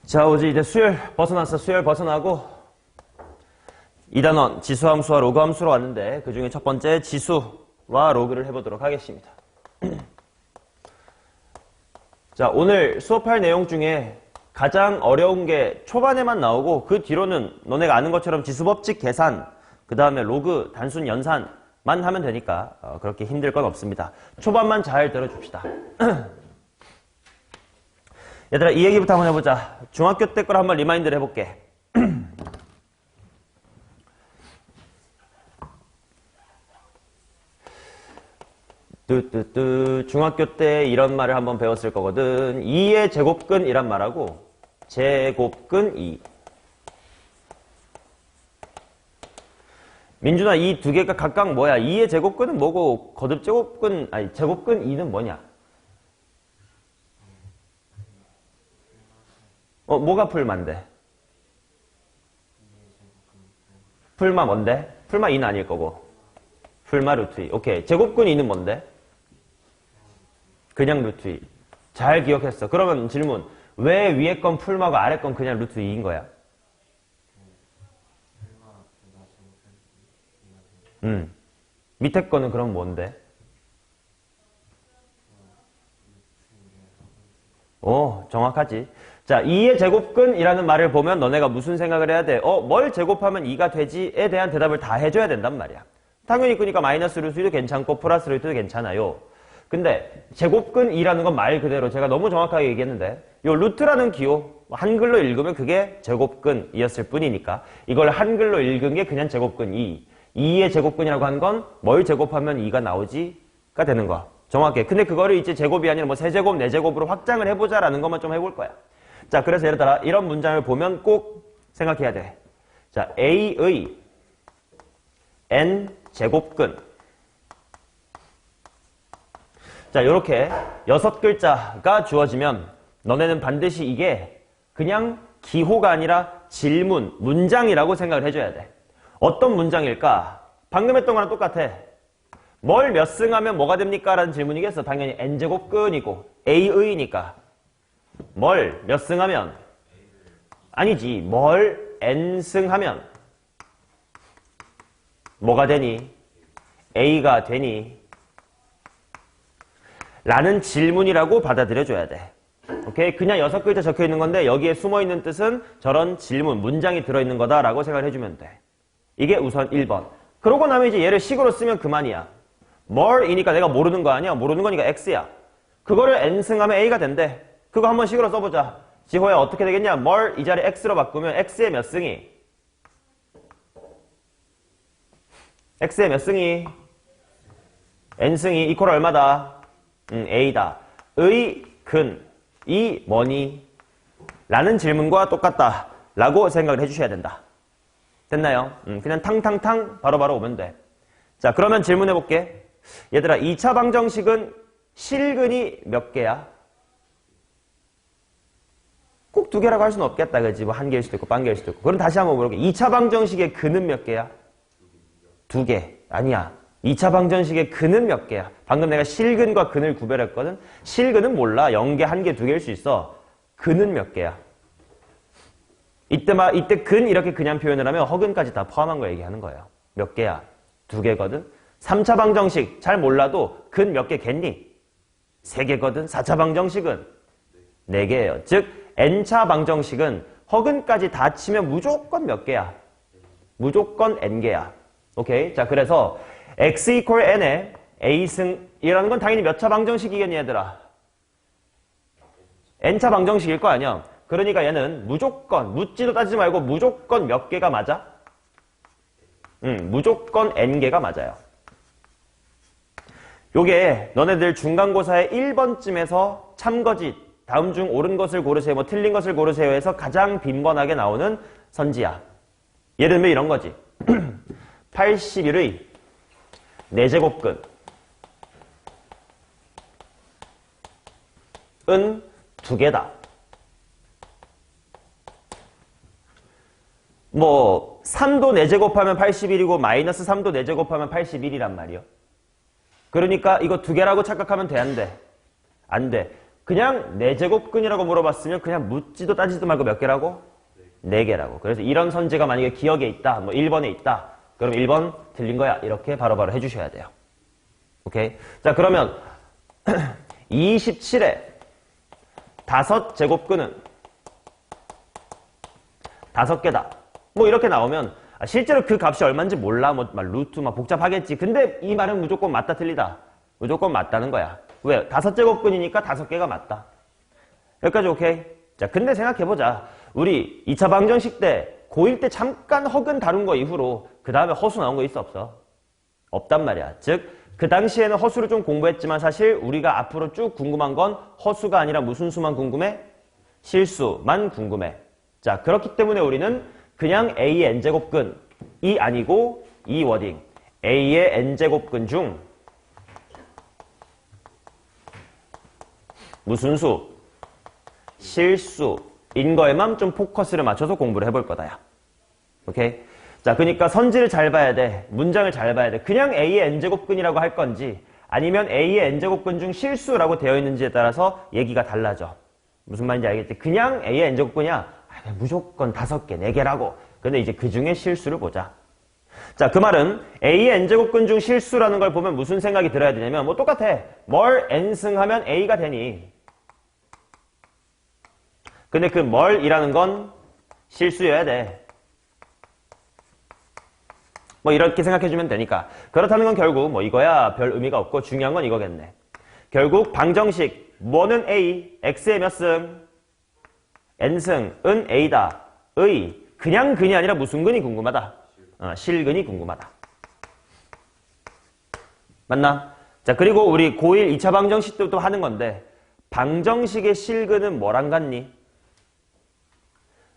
자, 이제 수열 벗어났어. 수열 벗어나고 2단원 지수함수와 로그함수로 왔는데 그 중에 첫 번째 지수와 로그를 해보도록 하겠습니다. 자, 오늘 수업할 내용 중에 가장 어려운 게 초반에만 나오고 그 뒤로는 너네가 아는 것처럼 지수법칙 계산, 그 다음에 로그, 단순 연산만 하면 되니까 그렇게 힘들 건 없습니다. 초반만 잘 들어줍시다. 얘들아, 이 얘기부터 한번 해보자. 중학교 때 걸 한번 리마인드를 해볼게. 중학교 때 이런 말을 한번 배웠을 거거든. 2의 제곱근이란 말하고 제곱근 2. 민준아, 이 두 개가 각각 뭐야? 2의 제곱근은 뭐고 거듭 제곱근, 아니 제곱근 2는 뭐냐? 뭐가 풀마인데? 풀마 뭔데? 풀마 2는 아닐 거고. 풀마 루트 2. 오케이. 제곱근 2는 뭔데? 그냥 루트 2. 잘 기억했어. 그러면 질문. 왜 위에 건 풀마고 아래 건 그냥 루트 2인 거야? 밑에 거는 그럼 뭔데? 정확하지. 자, 2의 제곱근이라는 말을 보면 너네가 무슨 생각을 해야 돼? 뭘 제곱하면 2가 되지에 대한 대답을 다 해줘야 된단 말이야. 당연히 그러니까 마이너스 루트도 괜찮고 플러스 루트도 괜찮아요. 근데 제곱근 2라는 건 말 그대로 제가 너무 정확하게 얘기했는데 요 루트라는 기호 한글로 읽으면 그게 제곱근이었을 뿐이니까 이걸 한글로 읽은 게 그냥 제곱근 2. 2의 제곱근이라고 한 건 뭘 제곱하면 2가 나오지가 되는 거야. 정확해. 근데 그거를 이제 제곱이 아니라 뭐 세제곱, 네제곱으로 확장을 해보자라는 것만 좀 해볼 거야. 자, 그래서 예를 들어 이런 문장을 보면 꼭 생각해야 돼. 자, A의 N제곱근. 자, 요렇게 6글자가 주어지면 너네는 반드시 이게 그냥 기호가 아니라 질문, 문장이라고 생각을 해줘야 돼. 어떤 문장일까? 방금 했던 거랑 똑같아. 뭘 몇 승하면 뭐가 됩니까? 라는 질문이겠어. 당연히 N제곱근이고 A의니까. 뭘 몇 승하면? 아니지. 뭘 N승하면? 뭐가 되니? A가 되니? 라는 질문이라고 받아들여줘야 돼. 오케이? 그냥 6글자 적혀 있는 건데 여기에 숨어 있는 뜻은 저런 질문, 문장이 들어있는 거다라고 생각을 해주면 돼. 이게 우선 1번. 그러고 나면 이제 얘를 식으로 쓰면 그만이야. 뭘이니까 내가 모르는 거 아니야? 모르는 거니까 X야. 그거를 N승하면 A가 된대. 그거 한번 식으로 써보자. 지호야, 어떻게 되겠냐? 뭘 이 자리 X로 바꾸면 X의 몇 승이? X의 몇 승이? N승이 이퀄 얼마다? A다. 의, 근, 이 뭐니? 라는 질문과 똑같다. 라고 생각을 해주셔야 된다. 됐나요? 그냥 탕탕탕 바로바로 오면 돼. 자, 그러면 질문해볼게. 얘들아, 2차 방정식은 실근이 몇 개야? 꼭 2개라고 할 수는 없겠다. 그치? 뭐 1개일 수도 있고, 반 개일 수도 있고. 그럼 다시 한번 물어볼게. 2차 방정식의 근은 몇 개야? 2개. 아니야. 2차 방정식의 근은 몇 개야? 방금 내가 실근과 근을 구별했거든? 실근은 몰라. 0개, 1개, 2개일 수 있어. 근은 몇 개야? 이때 근 이렇게 그냥 표현을 하면 허근까지 다 포함한 거 얘기하는 거예요. 몇 개야? 2개거든? 3차 방정식 잘 몰라도 근 몇 개겠니? 3개거든? 4차 방정식은 4개예요. 즉 N차 방정식은 허근까지 다 치면 무조건 몇 개야? 무조건 N개야. 오케이? 자, 그래서 X equal N에 A승이라는 건 당연히 몇 차 방정식이겠니, 얘들아? N차 방정식일 거 아니야? 그러니까 얘는 무조건, 묻지도 따지지 말고 무조건 몇 개가 맞아? 무조건 N개가 맞아요. 요게 너네들 중간고사의 1번쯤에서 참거짓, 다음 중 옳은 것을 고르세요, 뭐 틀린 것을 고르세요 해서 가장 빈번하게 나오는 선지야. 예를 들면 이런 거지. 81의 4제곱근 은 2개다. 뭐 3도 4제곱하면 81이고 마이너스 3도 4제곱하면 81이란 말이요. 그러니까 이거 2개라고 착각하면 돼, 안 돼? 안 돼. 그냥 4제곱근이라고 물어봤으면 그냥 묻지도 따지지도 말고 몇 개라고? 4개라고. 그래서 이런 선지가 만약에 기억에 있다, 뭐 1번에 있다, 그럼 1번 틀린 거야. 이렇게 바로바로 해주셔야 돼요. 오케이? 자, 그러면 27에 5제곱근은 5개다. 뭐 이렇게 나오면 실제로 그 값이 얼마인지 몰라. 뭐 루트 막 복잡하겠지. 근데 이 말은 무조건 맞다 틀리다. 무조건 맞다는 거야. 왜? 5제곱근이니까 5개가 맞다. 여기까지 오케이? 자, 근데 생각해보자. 우리 2차 방정식 때 고1 때 잠깐 허근 다룬 거 이후로 그 다음에 허수 나온 거 있어 없어? 없단 말이야. 즉 그 당시에는 허수를 좀 공부했지만 사실 우리가 앞으로 쭉 궁금한 건 허수가 아니라 무슨 수만 궁금해? 실수만 궁금해. 자, 그렇기 때문에 우리는 그냥 A의 n제곱근이 아니고 이 워딩 A의 n제곱근 중 무슨 수? 실수인 거에만 좀 포커스를 맞춰서 공부를 해볼 거다야. 오케이? 자, 그러니까 선지를 잘 봐야 돼. 문장을 잘 봐야 돼. 그냥 A의 n제곱근이라고 할 건지 아니면 A의 n제곱근 중 실수라고 되어 있는지에 따라서 얘기가 달라져. 무슨 말인지 알겠지? 그냥 A의 n제곱근이야. 무조건 5개, 4개라고. 근데 이제 그 중에 실수를 보자. 자, 그 말은 A의 n제곱근 중 실수라는 걸 보면 무슨 생각이 들어야 되냐면 뭐 똑같아. 뭘 n승하면 A가 되니. 근데 그 뭘이라는 건 실수여야 돼. 뭐 이렇게 생각해주면 되니까. 그렇다는 건 결국 뭐 이거야 별 의미가 없고 중요한 건 이거겠네. 결국 방정식 뭐는 A, X의 몇 승? N승은 A다. 의 그냥 근이 아니라 무슨 근이 궁금하다. 실근이 궁금하다. 맞나? 자, 그리고 우리 고1 2차 방정식 때도 하는 건데 방정식의 실근은 뭐랑 같니?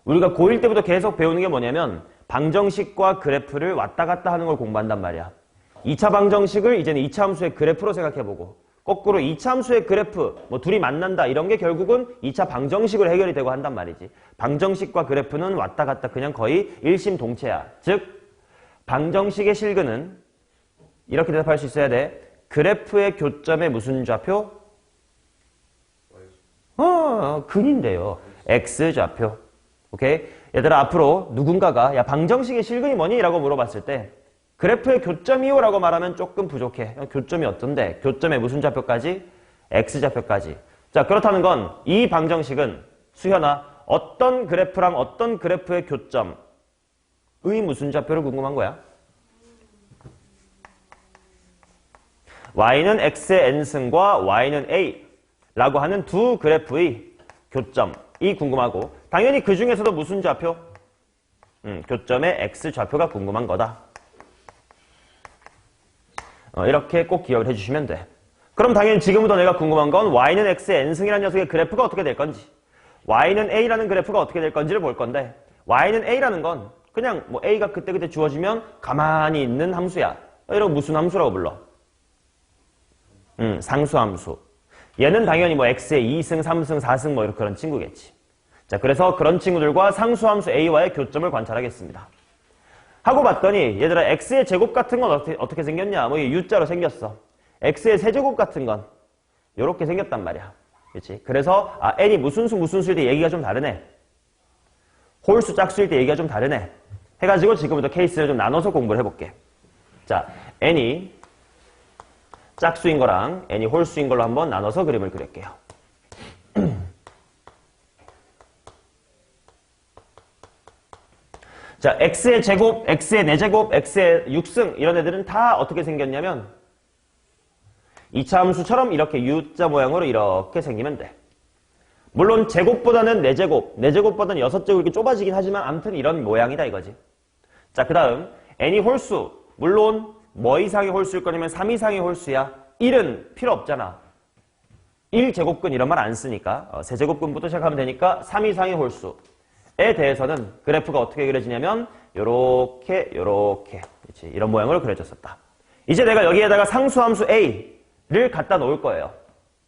우리가 고1 때부터 계속 배우는 게 뭐냐면 방정식과 그래프를 왔다 갔다 하는 걸 공부한단 말이야. 2차 방정식을 이제는 2차 함수의 그래프로 생각해보고 거꾸로 2차 함수의 그래프, 뭐 둘이 만난다 이런 게 결국은 2차 방정식으로 해결이 되고 한단 말이지. 방정식과 그래프는 왔다 갔다 그냥 거의 일심동체야. 즉 방정식의 실근은 이렇게 대답할 수 있어야 돼. 그래프의 교점의 무슨 좌표? 근인데요. X좌표. 오케이? 얘들아 앞으로 누군가가 야 방정식의 실근이 뭐니? 라고 물어봤을 때 그래프의 교점이요 라고 말하면 조금 부족해. 교점이 어떤데? 교점의 무슨 좌표까지? X좌표까지. 자, 그렇다는 건 이 방정식은 수현아 어떤 그래프랑 어떤 그래프의 교점의 무슨 좌표를 궁금한 거야? y는 x의 n승과 y는 a 라고 하는 두 그래프의 교점이 궁금하고 당연히 그 중에서도 무슨 좌표? 교점의 x좌표가 궁금한 거다. 이렇게 꼭 기억을 해주시면 돼. 그럼 당연히 지금부터 내가 궁금한 건 y는 x의 n승이라는 녀석의 그래프가 어떻게 될 건지 y는 a라는 그래프가 어떻게 될 건지를 볼 건데 y는 a라는 건 그냥 뭐 a가 그때그때 주어지면 가만히 있는 함수야. 이런 무슨 함수라고 불러? 상수함수. 얘는 당연히 뭐 x의 2승, 3승, 4승 뭐 이런 그런 친구겠지. 자, 그래서 그런 친구들과 상수함수 a와의 교점을 관찰하겠습니다. 하고 봤더니 얘들아 x의 제곱 같은 건 어떻게 생겼냐? 뭐 u자로 생겼어. x의 세제곱 같은 건 이렇게 생겼단 말이야. 그렇지? 그래서 n이 무슨 수일 때 얘기가 좀 다르네. 홀수, 짝수일 때 얘기가 좀 다르네. 해가지고 지금부터 케이스를 좀 나눠서 공부를 해볼게. 자, n이 짝수인 거랑 n이 홀수인 걸로 한번 나눠서 그림을 그릴게요. 자, x의 제곱, x의 4제곱, x의 6승 이런 애들은 다 어떻게 생겼냐면 2차 함수처럼 이렇게 U자 모양으로 이렇게 생기면 돼. 물론 제곱보다는 4제곱, 4제곱보다는 6제곱 이렇게 좁아지긴 하지만 아무튼 이런 모양이다 이거지. 자, 그 다음 n이 홀수. 물론 뭐 이상의 홀수일 거냐면 3 이상의 홀수야. 1은 필요 없잖아. 1제곱근 이런 말 안 쓰니까 세제곱근부터 시작하면 되니까 3 이상의 홀수에 대해서는 그래프가 어떻게 그려지냐면 요렇게 그렇지? 이런 모양으로 그려졌었다. 이제 내가 여기에다가 상수함수 a를 갖다 놓을 거예요.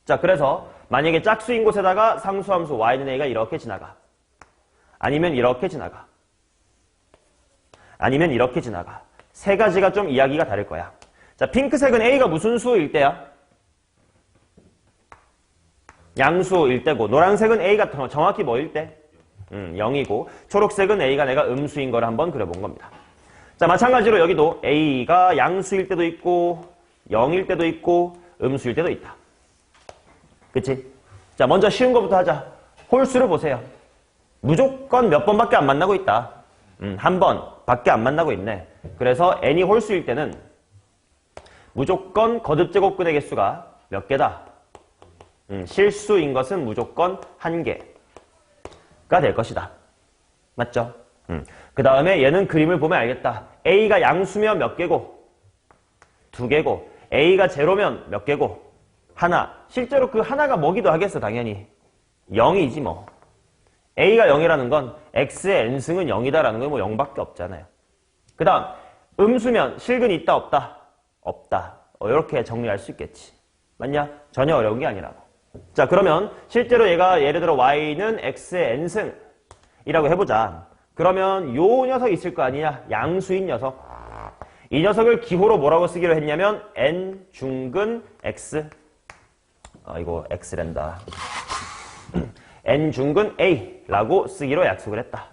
자, 그래서 만약에 짝수인 곳에다가 상수함수 y는 a가 이렇게 지나가. 아니면 이렇게 지나가. 아니면 이렇게 지나가. 세 가지가 좀 이야기가 다를 거야. 자, 핑크색은 a가 무슨 수일 때야? 양수일 때고 노란색은 A가 정확히 뭐일 때? 0이고 초록색은 A가 내가 음수인 걸 한번 그려본 겁니다. 자, 마찬가지로 여기도 A가 양수일 때도 있고 0일 때도 있고 음수일 때도 있다. 그치? 자, 먼저 쉬운 것부터 하자. 홀수를 보세요. 무조건 몇 번밖에 안 만나고 있다. 한 번밖에 안 만나고 있네. 그래서 n이 홀수일 때는 무조건 거듭제곱근의 개수가 몇 개다? 실수인 것은 무조건 1개가 될 것이다. 맞죠? 그 다음에 얘는 그림을 보면 알겠다. A가 양수면 몇 개고? 2개고. A가 제로면 몇 개고? 하나. 실제로 그 하나가 뭐기도 하겠어, 당연히. 0이지 뭐. A가 0이라는 건 X의 N승은 0이다라는 건 뭐 0밖에 없잖아요. 그 다음 음수면 실근이 있다 없다? 없다. 이렇게 정리할 수 있겠지. 맞냐? 전혀 어려운 게 아니라고. 자, 그러면 실제로 얘가 예를 들어 Y는 X의 N승이라고 해보자. 그러면 요 녀석 있을 거 아니냐? 양수인 녀석. 이 녀석을 기호로 뭐라고 쓰기로 했냐면 N 중근 X. 이거 X랜다. N 중근 A라고 쓰기로 약속을 했다.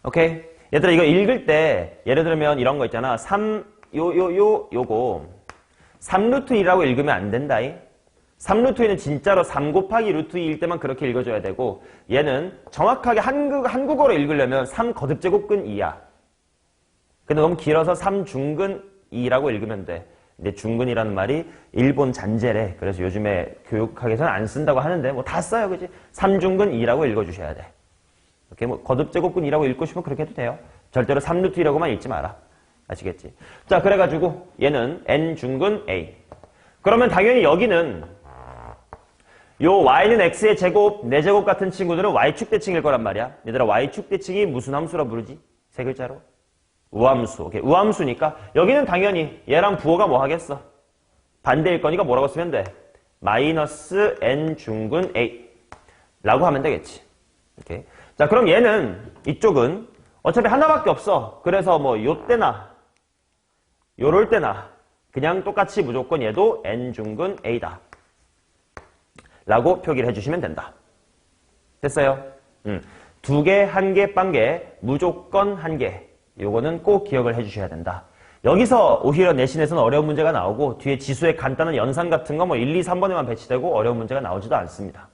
오케이? 얘들아, 이거 읽을 때, 예를 들면 이런 거 있잖아. 요거. 3루트 2라고 읽으면 안 된다. 3루트 2는 진짜로 3 곱하기 루트 2일 때만 그렇게 읽어줘야 되고, 얘는 정확하게 한국어로 읽으려면 3 거듭제곱근 2야. 근데 너무 길어서 3 중근 2라고 읽으면 돼. 근데 중근이라는 말이 일본 잔재래. 그래서 요즘에 교육학에서는 안 쓴다고 하는데 뭐 다 써요, 그지? 3중근 2라고 읽어주셔야 돼. 이렇게 뭐 거듭제곱근 2라고 읽고 싶으면 그렇게 해도 돼요. 절대로 3루트 2라고만 읽지 마라. 아시겠지? 자, 그래가지고 얘는 n 중근 a. 그러면 당연히 여기는 요 y는 x의 제곱, 4제곱 같은 친구들은 y축 대칭일 거란 말이야. 얘들아, y축 대칭이 무슨 함수라 부르지? 세 글자로? 우함수. 오케이. 우함수니까 여기는 당연히 얘랑 부호가 뭐 하겠어? 반대일 거니까 뭐라고 쓰면 돼? 마이너스 n 중근 a 라고 하면 되겠지. 오케이. 자, 그럼 얘는 이쪽은 어차피 하나밖에 없어. 그래서 뭐 요때나 요럴 때나 그냥 똑같이 무조건 얘도 n 중근 a다 라고 표기를 해주시면 된다. 됐어요? 2개, 1개, 빵개, 무조건 1개. 요거는 꼭 기억을 해주셔야 된다. 여기서 오히려 내신에서는 어려운 문제가 나오고 뒤에 지수의 간단한 연산 같은 거 뭐 1, 2, 3번에만 배치되고 어려운 문제가 나오지도 않습니다.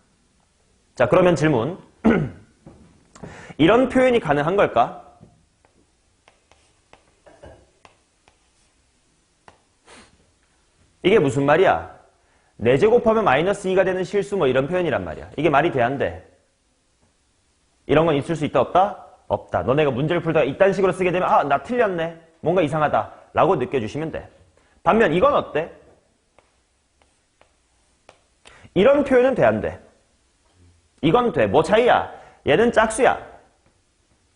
자, 그러면 질문. 이런 표현이 가능한 걸까? 이게 무슨 말이야? 4제곱하면 마이너스 2가 되는 실수 뭐 이런 표현이란 말이야. 이게 말이 돼, 안 돼? 이런 건 있을 수 있다, 없다? 없다. 너네가 문제를 풀다가 이딴 식으로 쓰게 되면 아, 나 틀렸네. 뭔가 이상하다. 라고 느껴주시면 돼. 반면 이건 어때? 이런 표현은 돼, 안 돼? 이건 돼. 뭐 차이야? 얘는 짝수야.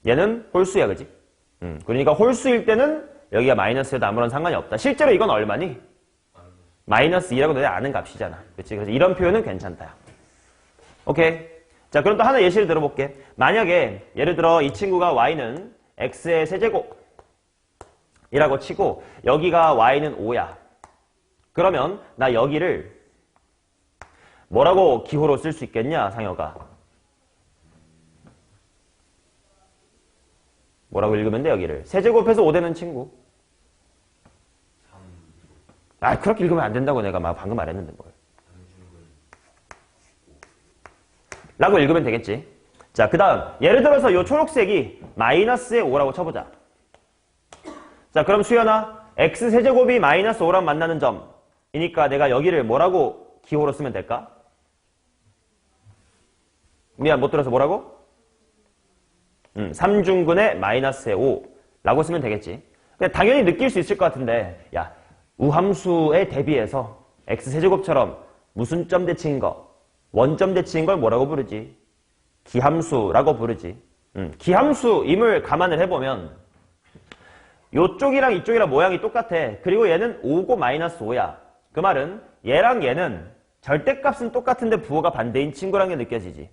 얘는 홀수야, 그지? 그러니까 홀수일 때는 여기가 마이너스여도 아무런 상관이 없다. 실제로 이건 얼마니? 마이너스 2라고 너네 아는 값이잖아. 그치? 그래서 이런 표현은 괜찮다. 오케이? 자, 그럼 또 하나 예시를 들어볼게. 만약에 예를 들어 이 친구가 y는 x의 세제곱 이라고 치고 여기가 y는 5야. 그러면 나 여기를 뭐라고 기호로 쓸 수 있겠냐, 상혁아? 뭐라고 읽으면 돼, 여기를? 세제곱해서 5 되는 친구. 아, 그렇게 읽으면 안 된다고 내가 막 방금 말했는데 뭘. 라고 읽으면 되겠지. 자, 그 다음 예를 들어서 이 초록색이 마이너스의 5라고 쳐보자. 자, 그럼 수연아, x세제곱이 마이너스 5랑 만나는 점이니까 내가 여기를 뭐라고 기호로 쓰면 될까? 미안, 못 들어서 뭐라고? 3중근의 마이너스의 5라고 쓰면 되겠지. 근데 당연히 느낄 수 있을 것 같은데, 야, 우함수에 대비해서 x세제곱처럼 무슨 점 대칭인 거, 원점 대칭인 걸 뭐라고 부르지? 기함수라고 부르지. 기함수임을 감안을 해보면 요쪽이랑 이쪽이랑 모양이 똑같아. 그리고 얘는 5고 마이너스 5야. 그 말은 얘랑 얘는 절대값은 똑같은데 부호가 반대인 친구란 게 느껴지지.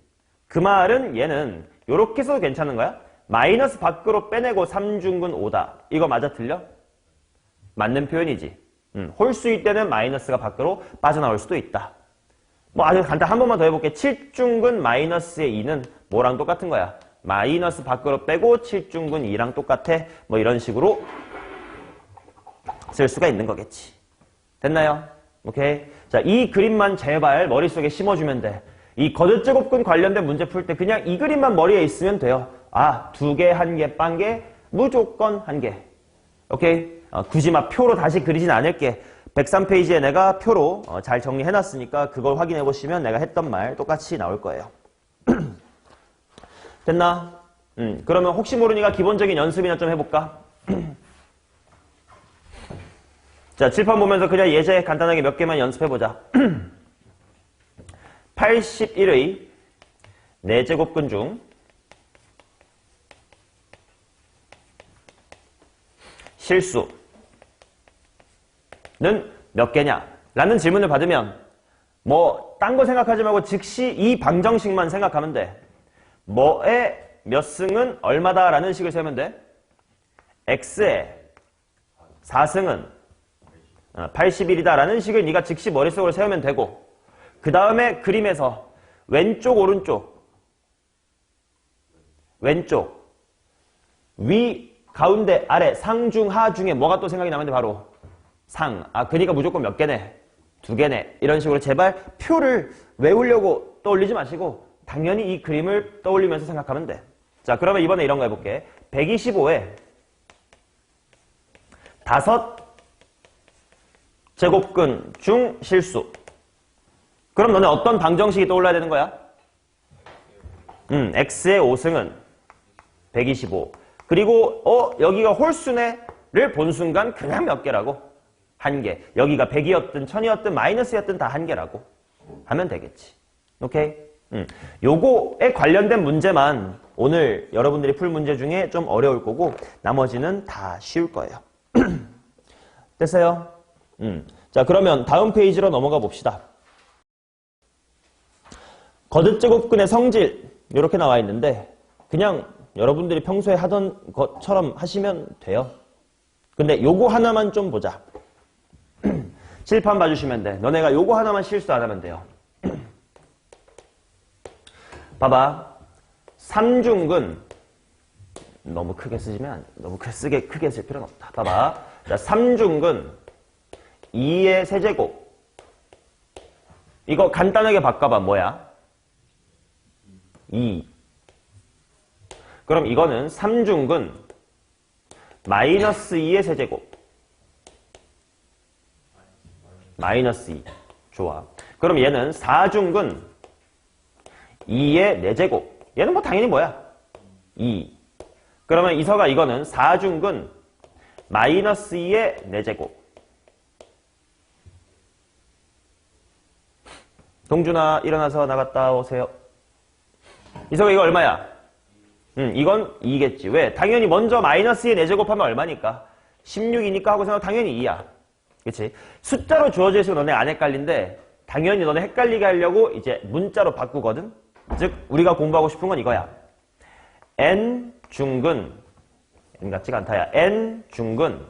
그 말은 얘는 요렇게 써도 괜찮은 거야? 마이너스 밖으로 빼내고 3중근 5다. 이거 맞아, 틀려? 맞는 표현이지. 홀수일 때는 마이너스가 밖으로 빠져나올 수도 있다. 뭐 아주 간단 한 번만 더 해볼게. 7중근 마이너스의 2는 뭐랑 똑같은 거야? 마이너스 밖으로 빼고 7중근 2랑 똑같아. 뭐 이런 식으로 쓸 수가 있는 거겠지. 됐나요? 오케이. 자, 이 그림만 제발 머릿속에 심어주면 돼. 이 거듭제곱근 관련된 문제 풀 때 그냥 이 그림만 머리에 있으면 돼요. 아, 2개, 1개, 빵개, 무조건 1개. 오케이. 굳이 막 표로 다시 그리진 않을게. 103페이지에 내가 표로 잘 정리해놨으니까 그걸 확인해보시면 내가 했던 말 똑같이 나올 거예요. 됐나? 그러면 혹시 모르니까 기본적인 연습이나 좀 해볼까? 자, 칠판 보면서 그냥 예제 간단하게 몇 개만 연습해보자. 81의 4제곱근 중 실수는 몇 개냐? 라는 질문을 받으면 뭐 딴 거 생각하지 말고 즉시 이 방정식만 생각하면 돼. 뭐의 몇 승은 얼마다 라는 식을 세우면 돼. x의 4승은 81이다 라는 식을 네가 즉시 머릿속으로 세우면 되고, 그 다음에 그림에서 왼쪽 오른쪽 위 가운데 아래 상중하 중에 뭐가 또 생각이 나면 돼. 바로 상. 그러니까 무조건 몇 개네? 2개네. 이런 식으로 제발 표를 외우려고 떠올리지 마시고 당연히 이 그림을 떠올리면서 생각하면 돼. 자, 그러면 이번에 이런 거 해볼게. 125에 5제곱근 중 실수. 그럼 너네 어떤 방정식이 떠올라야 되는 거야? x의 5승은 125. 그리고 여기가 홀수네를 본 순간 그냥 몇 개라고? 1개. 여기가 100이었든 1000이었든 마이너스였든 다 1개라고 하면 되겠지. 오케이? 요거에 관련된 문제만 오늘 여러분들이 풀 문제 중에 좀 어려울 거고 나머지는 다 쉬울 거예요. 됐어요? 자, 그러면 다음 페이지로 넘어가 봅시다. 거듭제곱근의 성질 이렇게 나와 있는데 그냥 여러분들이 평소에 하던 것처럼 하시면 돼요. 근데 요거 하나만 좀 보자. 칠판 봐주시면 돼. 너네가 요거 하나만 실수 안 하면 돼요. 봐봐. 3중근 너무 크게 쓰지만 너무 크게 쓸 필요는 없다. 봐봐. 자, 3중근 2의 세제곱. 이거 간단하게 바꿔봐. 뭐야? 2. 그럼 이거는 3중근 마이너스 2의 세제곱. 마이너스 2. 좋아. 그럼 얘는 4중근 2의 4제곱. 얘는 뭐 당연히 뭐야? 2. 그러면 이서가 이거는 4중근 마이너스 2의 4제곱. 동준아, 일어나서 나갔다 오세요. 이서가 이거 얼마야? 이건 2겠지. 왜? 당연히 먼저 마이너스 2의 4제곱 하면 얼마니까? 16이니까 하고 생각 당연히 2야. 그치? 숫자로 주어져 있으면 너네 안 헷갈린데 당연히 너네 헷갈리게 하려고 이제 문자로 바꾸거든? 즉 우리가 공부하고 싶은 건 이거야. n중근 n 같지가 않다야. n중근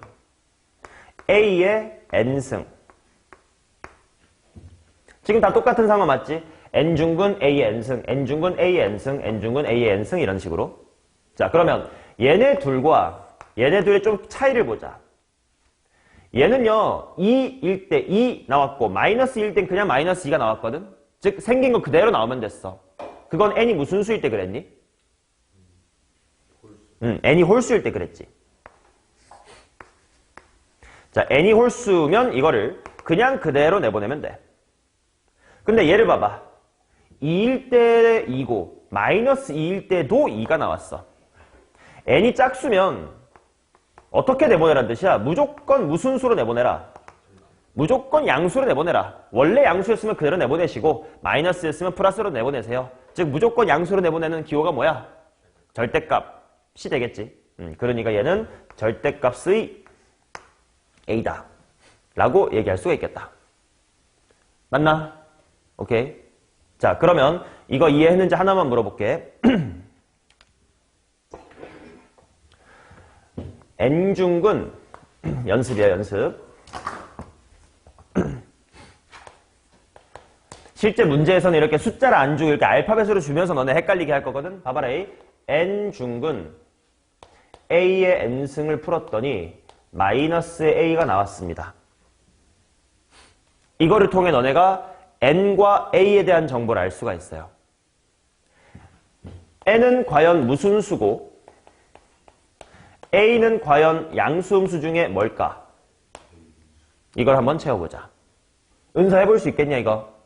a의 n승. 지금 다 똑같은 상황 맞지? n중근 a의 n승, n중근 a의 n승, n중근 a의 n승 이런 식으로. 자, 그러면 얘네 둘의 좀 차이를 보자. 얘는요 2일 때 2 나왔고 마이너스 1 땐 그냥 마이너스 2가 나왔거든. 즉 생긴 거 그대로 나오면 됐어. 그건 n이 무슨 수일 때 그랬니? n이 홀수일 때 그랬지. 자, n이 홀수면 이거를 그냥 그대로 내보내면 돼. 근데 얘를 봐봐. 2일 때 2고 마이너스 2일 때도 2가 나왔어. n이 짝수면 어떻게 내보내라는 뜻이야? 무조건 무슨 수로 내보내라? 무조건 양수로 내보내라. 원래 양수였으면 그대로 내보내시고 마이너스였으면 플러스로 내보내세요. 즉 무조건 양수로 내보내는 기호가 뭐야? 절대값이 되겠지. 그러니까 얘는 절대값의 a다 라고 얘기할 수가 있겠다. 맞나? 오케이. 자, 그러면 이거 이해했는지 하나만 물어볼게. n중근 연습이야, 연습. 실제 문제에서는 이렇게 숫자를 안 주고 이렇게 알파벳으로 주면서 너네 헷갈리게 할 거거든. 봐봐라. n중근 a의 n승을 풀었더니 마이너스 a가 나왔습니다. 이거를 통해 너네가 n과 a에 대한 정보를 알 수가 있어요. n은 과연 무슨 수고 a는 과연 양수음수 중에 뭘까? 이걸 한번 채워보자. 은서 해볼 수 있겠냐 이거?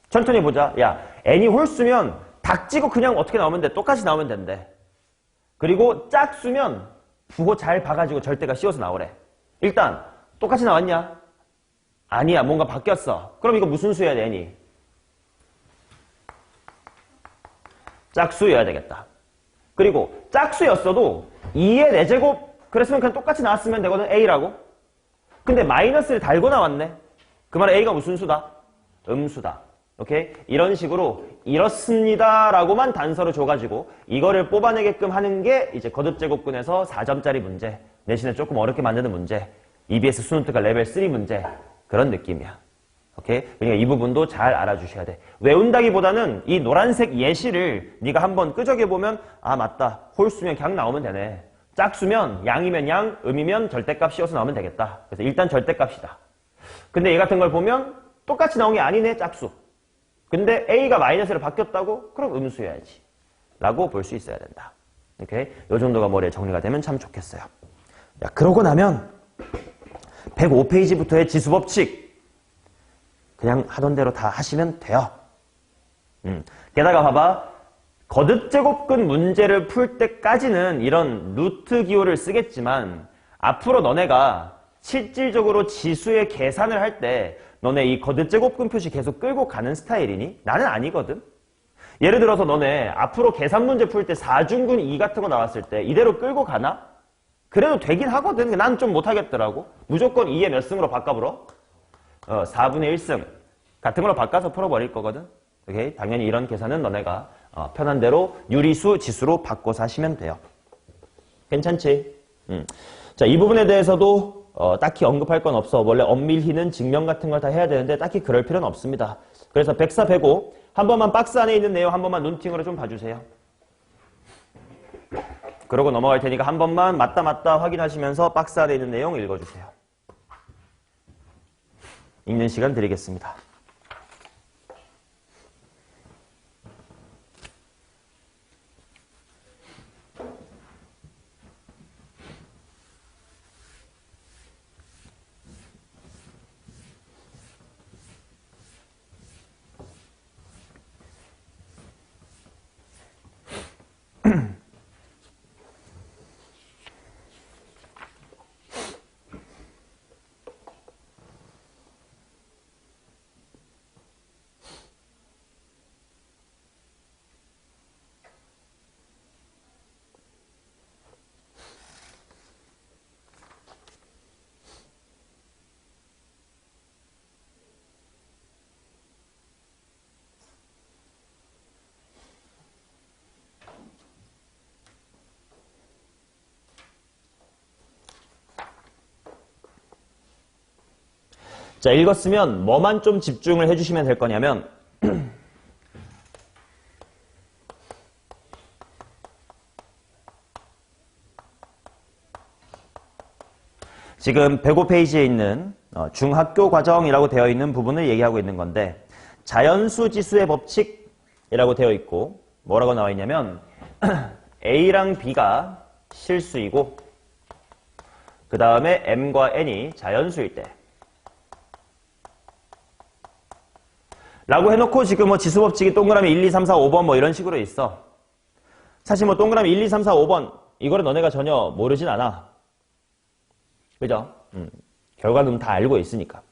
천천히 보자. 야, n이 홀수면 닥치고 그냥 어떻게 나오면 돼? 똑같이 나오면 된대. 그리고 짝수면 부호 잘 봐가지고 절대가 씌워서 나오래. 일단 똑같이 나왔냐? 아니야. 뭔가 바뀌었어. 그럼 이거 무슨 수여야 돼? n이? 짝수여야 되겠다. 그리고 짝수였어도 2의 4제곱 그랬으면 그냥 똑같이 나왔으면 되거든. a라고. 근데 마이너스를 달고 나왔네. 그 말은 a가 무슨 수다? 음수다. 오케이? 이런 식으로 이렇습니다 라고만 단서를 줘가지고 이거를 뽑아내게끔 하는 게 이제 거듭제곱근에서 4점짜리 문제, 내신에 조금 어렵게 만드는 문제, EBS 수능 특강 레벨 3 문제, 그런 느낌이야. 오케이? 그러니까 이 부분도 잘 알아주셔야 돼. 외운다기보다는 이 노란색 예시를 네가 한번 끄적여보면 아 맞다. 홀수면 그냥 나오면 되네. 짝수면 양이면 양, 음이면 절대값 씌워서 나오면 되겠다. 그래서 일단 절대값이다. 근데 얘 같은 걸 보면 똑같이 나온 게 아니네. 짝수. 근데 a가 마이너스로 바뀌었다고? 그럼 음수여야지. 라고 볼 수 있어야 된다. 오케이? 요 정도가 머리에 정리가 되면 참 좋겠어요. 야, 그러고 나면 105페이지부터의 지수법칙 그냥 하던 대로 다 하시면 돼요. 게다가 봐봐. 거듭제곱근 문제를 풀 때까지는 이런 루트 기호를 쓰겠지만 앞으로 너네가 실질적으로 지수의 계산을 할 때 너네 이 거듭제곱근 표시 계속 끌고 가는 스타일이니? 나는 아니거든. 예를 들어서 너네 앞으로 계산 문제 풀 때 4중근 2 같은 거 나왔을 때 이대로 끌고 가나? 그래도 되긴 하거든. 난 좀 못하겠더라고. 무조건 2의 몇 승으로 바꿔불어? 4분의 1승 같은 걸로 바꿔서 풀어버릴 거거든. 오케이? 당연히 이런 계산은 너네가 편한 대로 유리수, 지수로 바꿔서 하시면 돼요. 괜찮지? 자, 이 부분에 대해서도 딱히 언급할 건 없어. 원래 엄밀히는 증명 같은 걸 다 해야 되는데 딱히 그럴 필요는 없습니다. 그래서 104, 105 한 번만 박스 안에 있는 내용 한 번만 눈팅으로 좀 봐주세요. 그러고 넘어갈 테니까 한 번만 맞다 확인하시면서 박스 안에 있는 내용 읽어주세요. 읽는 시간 드리겠습니다. 자, 읽었으면 뭐만 좀 집중을 해주시면 될 거냐면 지금 105페이지에 있는 중학교 과정이라고 되어 있는 부분을 얘기하고 있는 건데 자연수 지수의 법칙이라고 되어 있고 뭐라고 나와 있냐면 A랑 B가 실수이고 그 다음에 M과 N이 자연수일 때 라고 해놓고 지금 뭐 지수법칙이 동그라미 1, 2, 3, 4, 5번 뭐 이런 식으로 있어. 사실 뭐 동그라미 1, 2, 3, 4, 5번 이거를 너네가 전혀 모르진 않아. 그죠? 결과는 다 알고 있으니까.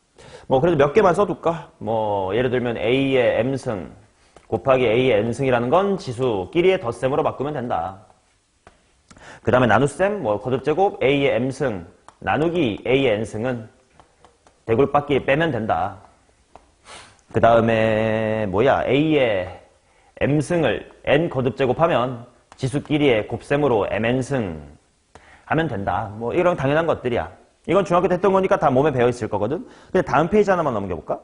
뭐 그래도 몇 개만 써둘까? 뭐 예를 들면 A의 M승 곱하기 A의 N승이라는 건 지수끼리의 덧셈으로 바꾸면 된다. 그 다음에 나눗셈 뭐 거듭제곱 A의 M승 나누기 A의 N승은 대굴받기 빼면 된다. 그 다음에 뭐야 A의 M승을 N 거듭제곱하면 지수끼리의 곱셈으로 MN승 하면 된다. 뭐 이런 당연한 것들이야. 이건 중학교 때 했던 거니까 다 몸에 배어 있을 거거든. 근데 다음 페이지 하나만 넘겨볼까?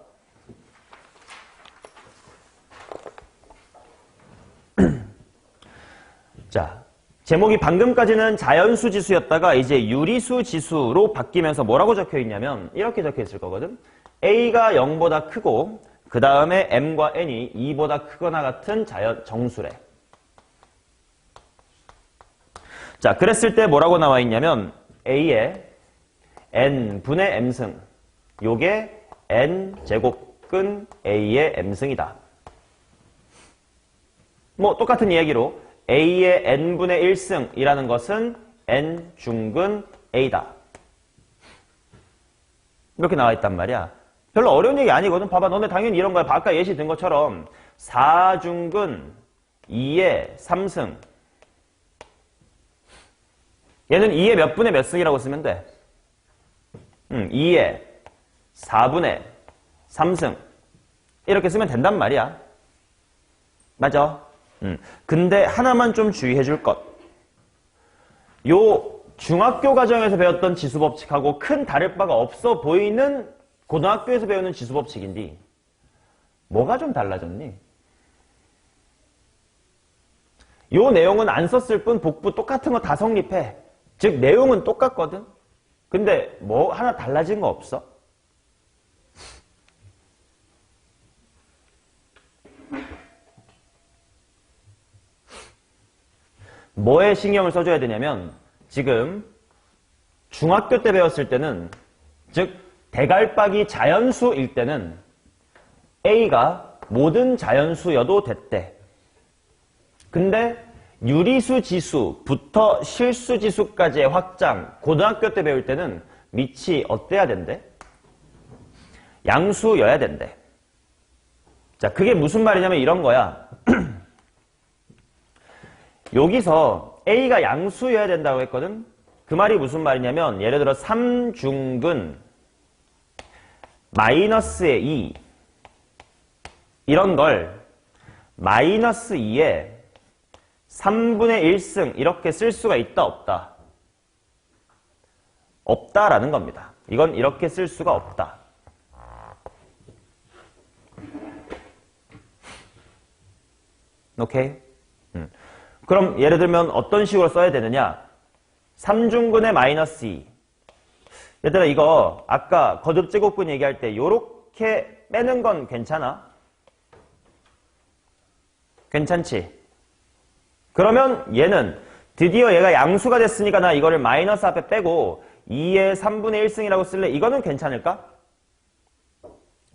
자, 제목이 방금까지는 자연수 지수였다가 이제 유리수 지수로 바뀌면서 뭐라고 적혀 있냐면 이렇게 적혀 있을 거거든. A가 0보다 크고 그 다음에 M과 N이 2보다 크거나 같은 정수래. 자, 그랬을 때 뭐라고 나와 있냐면 A의 N분의 M승, 요게 N제곱근 A의 M승이다. 뭐 똑같은 이야기로 A의 N분의 1승이라는 것은 N중근 A다. 이렇게 나와 있단 말이야. 별로 어려운 얘기 아니거든. 봐봐, 너네 당연히 이런 거야. 아까 예시 든 것처럼 4중근 2의 3승. 얘는 2의 몇 분의 몇 승이라고 쓰면 돼? 2의 4분의 3승. 이렇게 쓰면 된단 말이야. 맞아? 근데 하나만 좀 주의해 줄 것. 요 중학교 과정에서 배웠던 지수법칙하고 큰 다를 바가 없어 보이는 고등학교에서 배우는 지수법칙인데 뭐가 좀 달라졌니? 요 내용은 안 썼을 뿐 복부 똑같은 거 다 성립해. 즉 내용은 똑같거든. 근데 뭐 하나 달라진 거 없어? 뭐에 신경을 써줘야 되냐면 지금 중학교 때 배웠을 때는 즉 대갈박이 자연수일 때는 A가 모든 자연수여도 됐대. 근데 유리수 지수부터 실수 지수까지의 확장 고등학교 때 배울 때는 밑이 어때야 된대? 양수여야 된대. 자, 그게 무슨 말이냐면 이런 거야. 여기서 A가 양수여야 된다고 했거든? 그 말이 무슨 말이냐면 예를 들어 3중근 마이너스의 2 이런 걸 마이너스 2에 3분의 1승 이렇게 쓸 수가 있다 없다? 없다라는 겁니다. 이건 이렇게 쓸 수가 없다. 오케이? 그럼 예를 들면 어떤 식으로 써야 되느냐? 3중근의 마이너스 2. 얘들아 이거 아까 거듭제곱근 얘기할 때 요렇게 빼는 건 괜찮아? 괜찮지? 그러면 얘는 드디어 얘가 양수가 됐으니까 나 이거를 마이너스 앞에 빼고 2의 3분의 1승이라고 쓸래? 이거는 괜찮을까?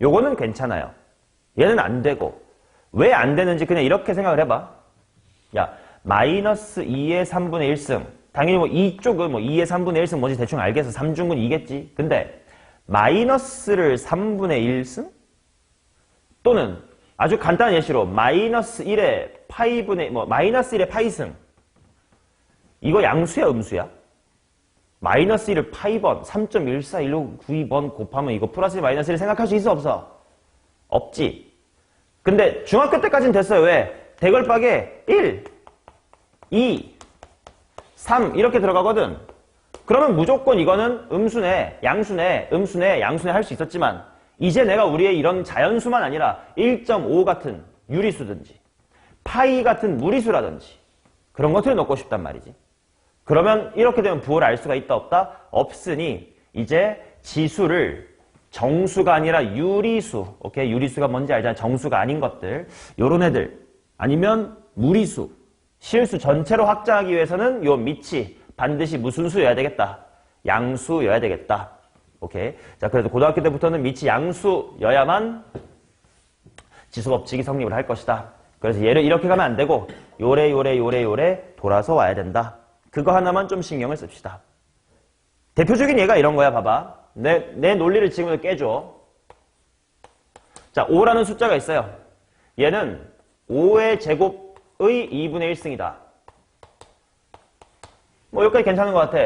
요거는 괜찮아요. 얘는 안 되고. 왜 안 되는지 그냥 이렇게 생각을 해봐. 야, 마이너스 2의 3분의 1승. 당연히 뭐 이쪽은 뭐 2의 3분의 1승 뭔지 대충 알겠어. 3중근 2겠지. 근데 마이너스를 3분의 1승? 또는 아주 간단한 예시로 마이너스 1의 파이분의 마이너스 1의 파이승. 이거 양수야 음수야? 마이너스 1을 파이번 3.141692번 곱하면 이거 플러스 마이너스 1 생각할 수 있어 없어? 없지. 근데 중학교 때까지는 됐어요. 왜? 대걸박에 1, 2, 3 이렇게 들어가거든. 그러면 무조건 이거는 음수네, 양수네, 음수네, 양수네 할 수 있었지만 이제 내가 우리의 이런 자연수만 아니라 1.5 같은 유리수든지 파이 같은 무리수라든지 그런 것들을 넣고 싶단 말이지. 그러면 이렇게 되면 부호를 알 수가 있다 없다? 없으니 이제 지수를 정수가 아니라 유리수, 오케이? 유리수가 뭔지 알잖아. 정수가 아닌 것들, 요런 애들 아니면 무리수, 실수 전체로 확장하기 위해서는 요 밑이 반드시 무슨 수여야 되겠다? 양수여야 되겠다. 오케이? 자, 그래도 고등학교 때부터는 밑이 양수여야만 지수법칙이 성립을 할 것이다. 그래서 얘를 이렇게 가면 안 되고 요래 돌아서 와야 된다. 그거 하나만 좀 신경을 씁시다. 대표적인 예가 이런 거야. 봐봐. 내 논리를 지금부터 깨줘. 자, 5라는 숫자가 있어요. 얘는 5의 제곱의 2분의 1승이다. 뭐 여기까지 괜찮은 것 같아.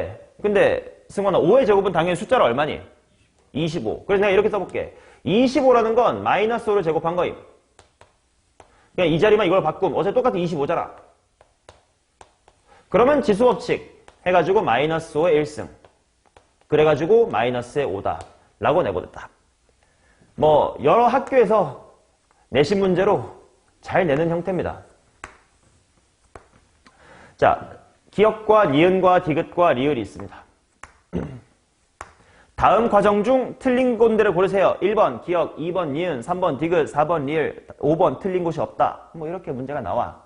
근데 승관아, 5의 제곱은 당연히 숫자로 얼마니? 25. 그래서 내가 이렇게 써볼게. 25라는 건 마이너스 5를 제곱한 거임. 그냥 이 자리만 이걸 바꾸면 어차피 똑같은 25잖아. 그러면 지수법칙 해가지고 마이너스 5의 1승. 그래가지고 마이너스의 5다. 라고 내보냈다. 뭐 여러 학교에서 내신 문제로 잘 내는 형태입니다. 자, 기역과 니은과 디귿과 리을이 있습니다. 다음 과정 중 틀린 곳들을 고르세요. 1번 기역, 2번 니은, 3번 디귿, 4번 리을, 5번 틀린 곳이 없다. 뭐 이렇게 문제가 나와.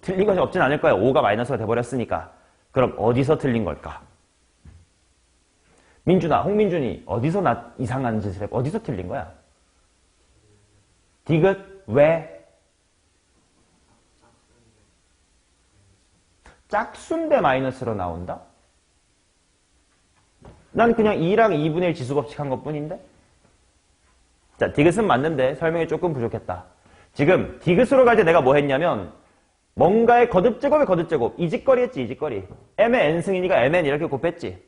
틀린 것이 없진 않을 거야. 5가 마이너스가 돼버렸으니까. 그럼 어디서 틀린 걸까? 민준아, 홍민준이 어디서 나 이상한 짓을 해? 어디서 틀린 거야? 디귿, 왜? 짝수인데 마이너스로 나온다? 난 그냥 2랑 2분의 1 지수법칙 한 것뿐인데? 자, 디귿은 맞는데 설명이 조금 부족했다. 지금 디귿으로 갈 때 내가 뭐 했냐면 뭔가의 거듭제곱의 거듭제곱, 이직거리 했지, 이직거리. m의 n승이니까 mn 이렇게 곱했지.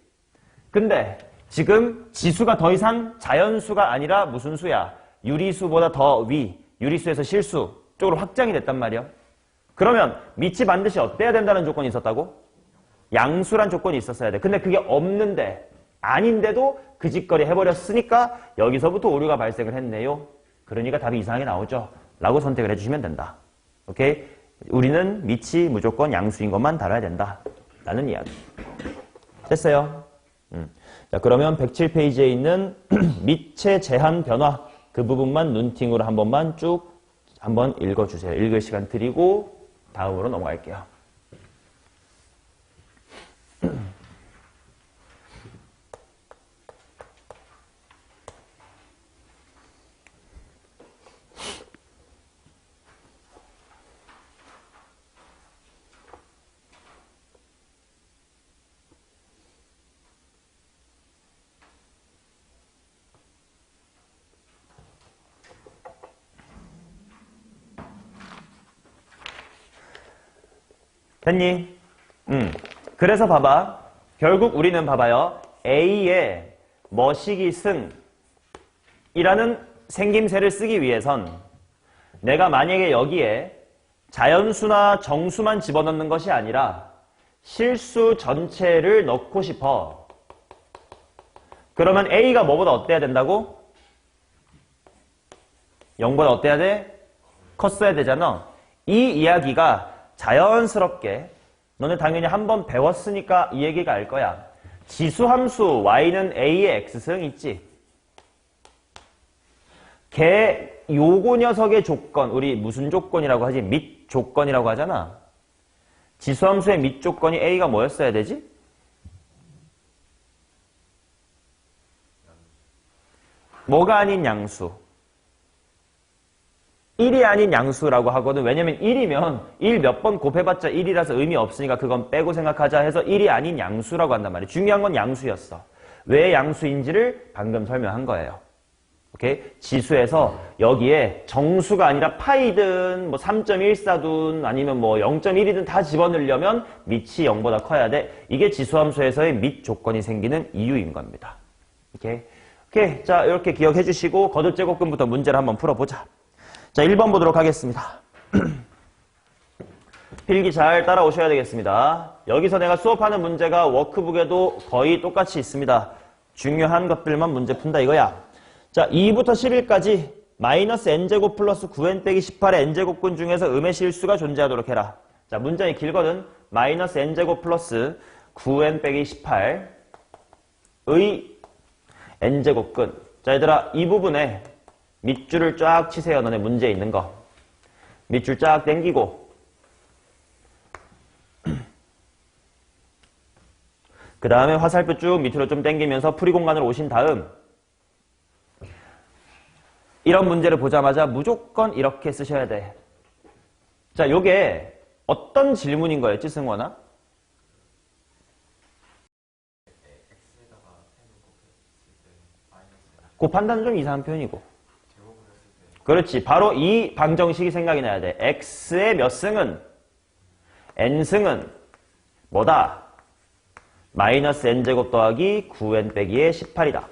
근데 지금 지수가 더 이상 자연수가 아니라 무슨 수야? 유리수보다 더 위, 유리수에서 실수 쪽으로 확장이 됐단 말이야. 그러면 밑이 반드시 어때야 된다는 조건이 있었다고? 양수란 조건이 있었어야 돼. 근데 그게 없는데, 아닌데도 그 짓거리 해버렸으니까 여기서부터 오류가 발생을 했네요. 그러니까 답이 이상하게 나오죠. 라고 선택을 해주시면 된다. 오케이? 우리는 밑이 무조건 양수인 것만 달아야 된다. 라는 이야기. 됐어요? 자, 그러면 107페이지에 있는 밑의 제한 변화 그 부분만 눈팅으로 한 번만 쭉 한번 읽어주세요. 읽을 시간 드리고 다음으로 넘어갈게요. 됐니? 그래서 봐봐. 결국 우리는 봐봐요. A의 머시기 승이라는 생김새를 쓰기 위해선 내가 만약에 여기에 자연수나 정수만 집어넣는 것이 아니라 실수 전체를 넣고 싶어. 그러면 A가 뭐보다 어때야 된다고? 0보다 어때야 돼? 컸어야 되잖아. 이 이야기가 자연스럽게 너네 당연히 한번 배웠으니까 이 얘기가 알 거야. 지수함수 y는 a의 x승 있지? 걔 요거 녀석의 조건, 우리 무슨 조건이라고 하지? 밑 조건이라고 하잖아. 지수함수의 밑 조건이 a가 뭐였어야 되지? 뭐가 아닌 양수. 1이 아닌 양수라고 하거든. 왜냐면 1이면 1 몇 번 곱해봤자 1이라서 의미 없으니까 그건 빼고 생각하자 해서 1이 아닌 양수라고 한단 말이에요. 중요한 건 양수였어. 왜 양수인지를 방금 설명한 거예요. 오케이? 지수에서 여기에 정수가 아니라 파이든 뭐 3.14든 아니면 뭐 0.1이든 다 집어넣으려면 밑이 0보다 커야 돼. 이게 지수함수에서의 밑 조건이 생기는 이유인 겁니다. 오케이? 오케이. 자, 이렇게 기억해 주시고 거듭제곱근부터 문제를 한번 풀어보자. 자, 1번 보도록 하겠습니다. 필기 잘 따라오셔야 되겠습니다. 여기서 내가 수업하는 문제가 워크북에도 거의 똑같이 있습니다. 중요한 것들만 문제 푼다 이거야. 자, 2부터 11까지 마이너스 n제곱 플러스 9n 빼기 18의 n제곱근 중에서 음의 실수가 존재하도록 해라. 자, 문장이 길거든. 마이너스 n제곱 플러스 9n 빼기 18의 n제곱근. 자, 얘들아, 이 부분에 밑줄을 쫙 치세요. 너네 문제에 있는 거. 밑줄 쫙 당기고 그 다음에 화살표 쭉 밑으로 좀 당기면서 풀이 공간으로 오신 다음 이런 문제를 보자마자 무조건 이렇게 쓰셔야 돼. 자, 요게 어떤 질문인 거였지, 승원아? 곱한다는 좀 이상한 표현이고. 그렇지. 바로 이 방정식이 생각이 나야 돼. x의 몇 승은? n승은 뭐다? 마이너스 n제곱 더하기 9n 빼기의 18이다.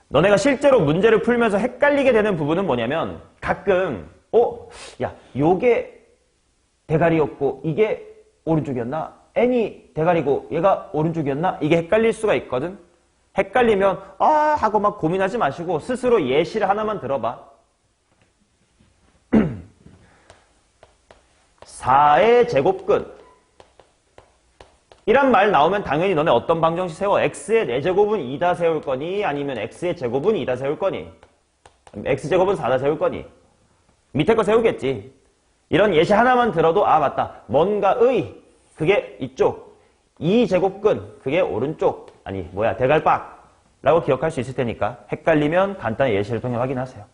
너네가 실제로 문제를 풀면서 헷갈리게 되는 부분은 뭐냐면 가끔 야, 요게 대가리였고 이게 오른쪽이었나? n이 대가리고 얘가 오른쪽이었나? 이게 헷갈릴 수가 있거든. 헷갈리면 하고 막 고민하지 마시고 스스로 예시를 하나만 들어봐. 4의 제곱근 이란 말 나오면 당연히 너네 어떤 방정식 세워? x의 4제곱은 2다 세울 거니? 아니면 x의 제곱은 2다 세울 거니? x제곱은 4다 세울 거니? 밑에 거 세우겠지. 이런 예시 하나만 들어도 맞다. 뭔가의 그게 이쪽 2제곱근 그게 오른쪽 대갈박 라고 기억할 수 있을 테니까 헷갈리면 간단히 예시를 통해 확인하세요.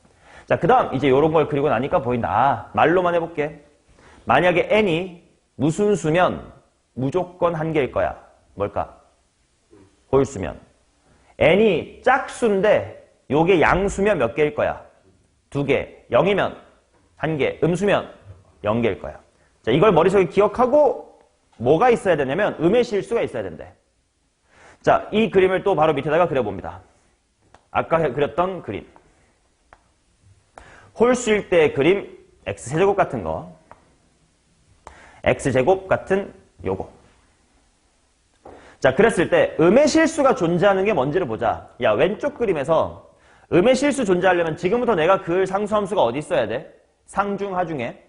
자, 그 다음 이제 이런 걸 그리고 나니까 보인다. 말로만 해볼게. 만약에 n이 무슨 수면 무조건 한 개일 거야. 뭘까? 홀수면. n이 짝수인데 요게 양수면 몇 개일 거야? 2개. 0이면 1개. 음수면 0개일 거야. 자, 이걸 머릿속에 기억하고 뭐가 있어야 되냐면 음의 실수가 있어야 된대. 자, 이 그림을 또 바로 밑에다가 그려봅니다. 아까 그렸던 그림. 홀수일 때 그림 x세제곱 같은 거. x제곱 같은 요거. 자, 그랬을 때 음의 실수가 존재하는 게 뭔지를 보자. 야, 왼쪽 그림에서 음의 실수 존재하려면 지금부터 내가 그을 상수함수가 어디 있어야 돼? 상중, 하중에?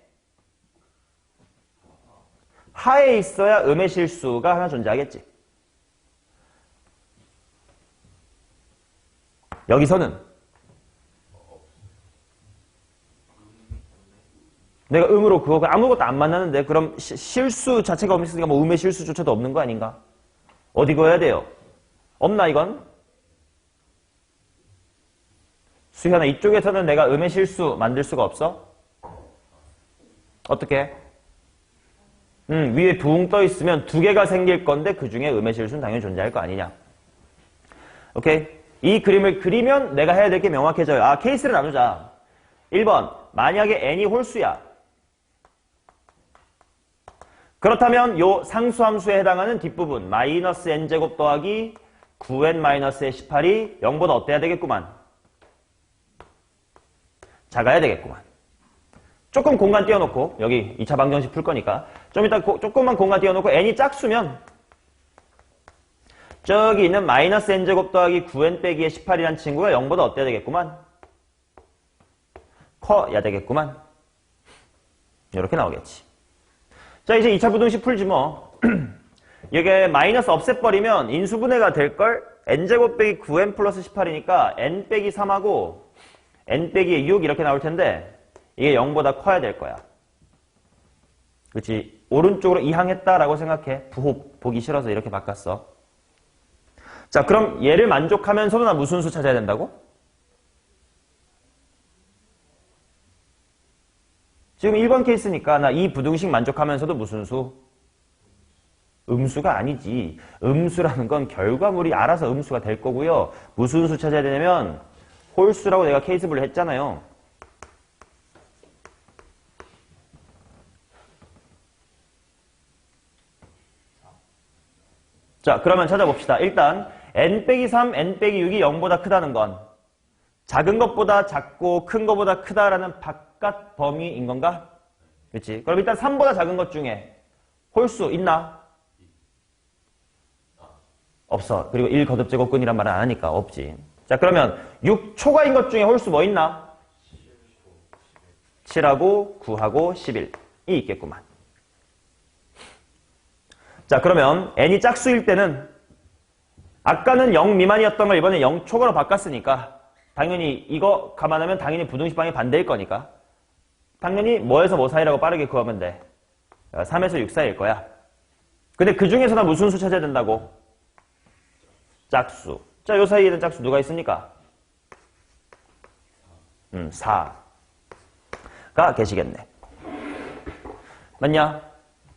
하에 있어야 음의 실수가 하나 존재하겠지. 여기서는 내가 음으로 그거 아무것도 안 만나는데 그럼 실수 자체가 없으니까 뭐 음의 실수조차도 없는 거 아닌가? 어디 그어야 돼요? 없나 이건? 수현아, 이쪽에서는 내가 음의 실수 만들 수가 없어? 어떻게? 위에 붕 떠 있으면 2개가 생길 건데 그 중에 음의 실수는 당연히 존재할 거 아니냐. 오케이? 이 그림을 그리면 내가 해야 될 게 명확해져요. 케이스를 나누자. 1번, 만약에 n이 홀수야. 그렇다면 요 상수함수에 해당하는 뒷부분 마이너스 n제곱 더하기 9n-의 18이 0보다 어때야 되겠구만. 작아야 되겠구만. 조금 공간 띄워놓고 여기 2차 방정식 풀 거니까 좀 이따 조금만 공간 띄워놓고 n이 짝수면 저기 있는 마이너스 n제곱 더하기 9n 빼기의 18이란 친구가 0보다 어때야 되겠구만. 커야 되겠구만. 이렇게 나오겠지. 자, 이제 2차 부등식 풀지 뭐. 이게 마이너스 없애버리면 인수분해가 될걸? n제곱 빼기 9n 플러스 18이니까 n 빼기 3하고 n 빼기 6 이렇게 나올 텐데 이게 0보다 커야 될 거야. 그치? 오른쪽으로 이항했다라고 생각해. 부호 보기 싫어서 이렇게 바꿨어. 자, 그럼 얘를 만족하면서도 나 무슨 수 찾아야 된다고? 지금 1번 케이스니까 나 이 부등식 만족하면서도 무슨 수? 음수가 아니지. 음수라는 건 결과물이 알아서 음수가 될 거고요. 무슨 수 찾아야 되냐면 홀수라고 내가 케이스 분류 했잖아요. 자, 그러면 찾아봅시다. 일단 n 빼기 3, n 빼기 6이 0보다 크다는 건 작은 것보다 작고 큰 것보다 크다라는 바깥 범위인 건가? 그렇지? 그럼 일단 3보다 작은 것 중에 홀수 있나? 없어. 그리고 1 거듭제곱근이란 말은 안 하니까 없지. 자, 그러면 6 초과인 것 중에 홀수 뭐 있나? 7하고 9하고 11이 있겠구만. 자, 그러면 n이 짝수일 때는 아까는 0 미만이었던 걸 이번에 0 초과로 바꿨으니까 당연히 이거 감안하면 당연히 부등식 방이 반대일 거니까 당연히 뭐에서 뭐 사이라고 빠르게 구하면 돼. 3에서 6 사이일 거야. 근데 그 중에서 나 무슨 수 찾아야 된다고? 짝수. 자, 요 사이에는 짝수 누가 있습니까? 4가 계시겠네. 맞냐?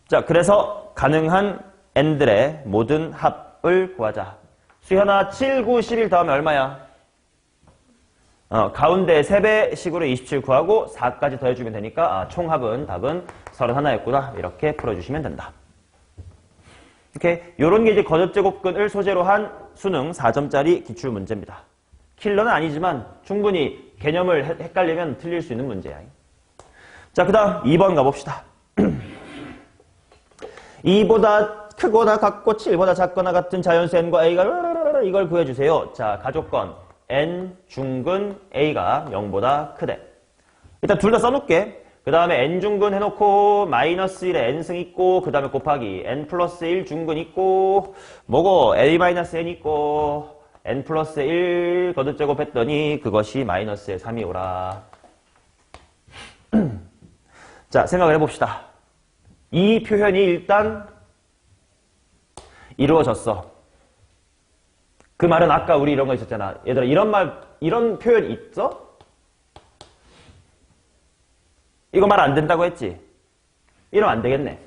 자, 그래서 가능한 n들의 모든 합을 구하자. 수현아, 7, 9, 11 다음에 얼마야? 가운데 3배식으로 27 구하고 4까지 더해주면 되니까 총합은 답은 31였구나. 이렇게 풀어주시면 된다. 이렇게 요런 게 이제 거듭제곱근을 소재로 한 수능 4점짜리 기출문제입니다. 킬러는 아니지만 충분히 개념을 헷갈리면 틀릴 수 있는 문제야. 자, 그 다음 2번 가봅시다. 2보다 크거나 같고 7보다 작거나 같은 자연수 n과 a가 이걸 구해주세요. 자, 가조건 n 중근 a가 0보다 크대. 일단 둘 다 써놓을게. 그 다음에 n 중근 해놓고 마이너스 1에 n승 있고 그 다음에 곱하기 n 플러스 1 중근 있고 뭐고 a 마이너스 n 있고 n 플러스 1 거듭제곱 했더니 그것이 마이너스의 3이 오라. 자, 생각을 해봅시다. 이 표현이 일단 이루어졌어. 그 말은 아까 우리 이런 거 있었잖아. 얘들아, 이런 표현 있어? 이거 말 안 된다고 했지? 이러면 안 되겠네.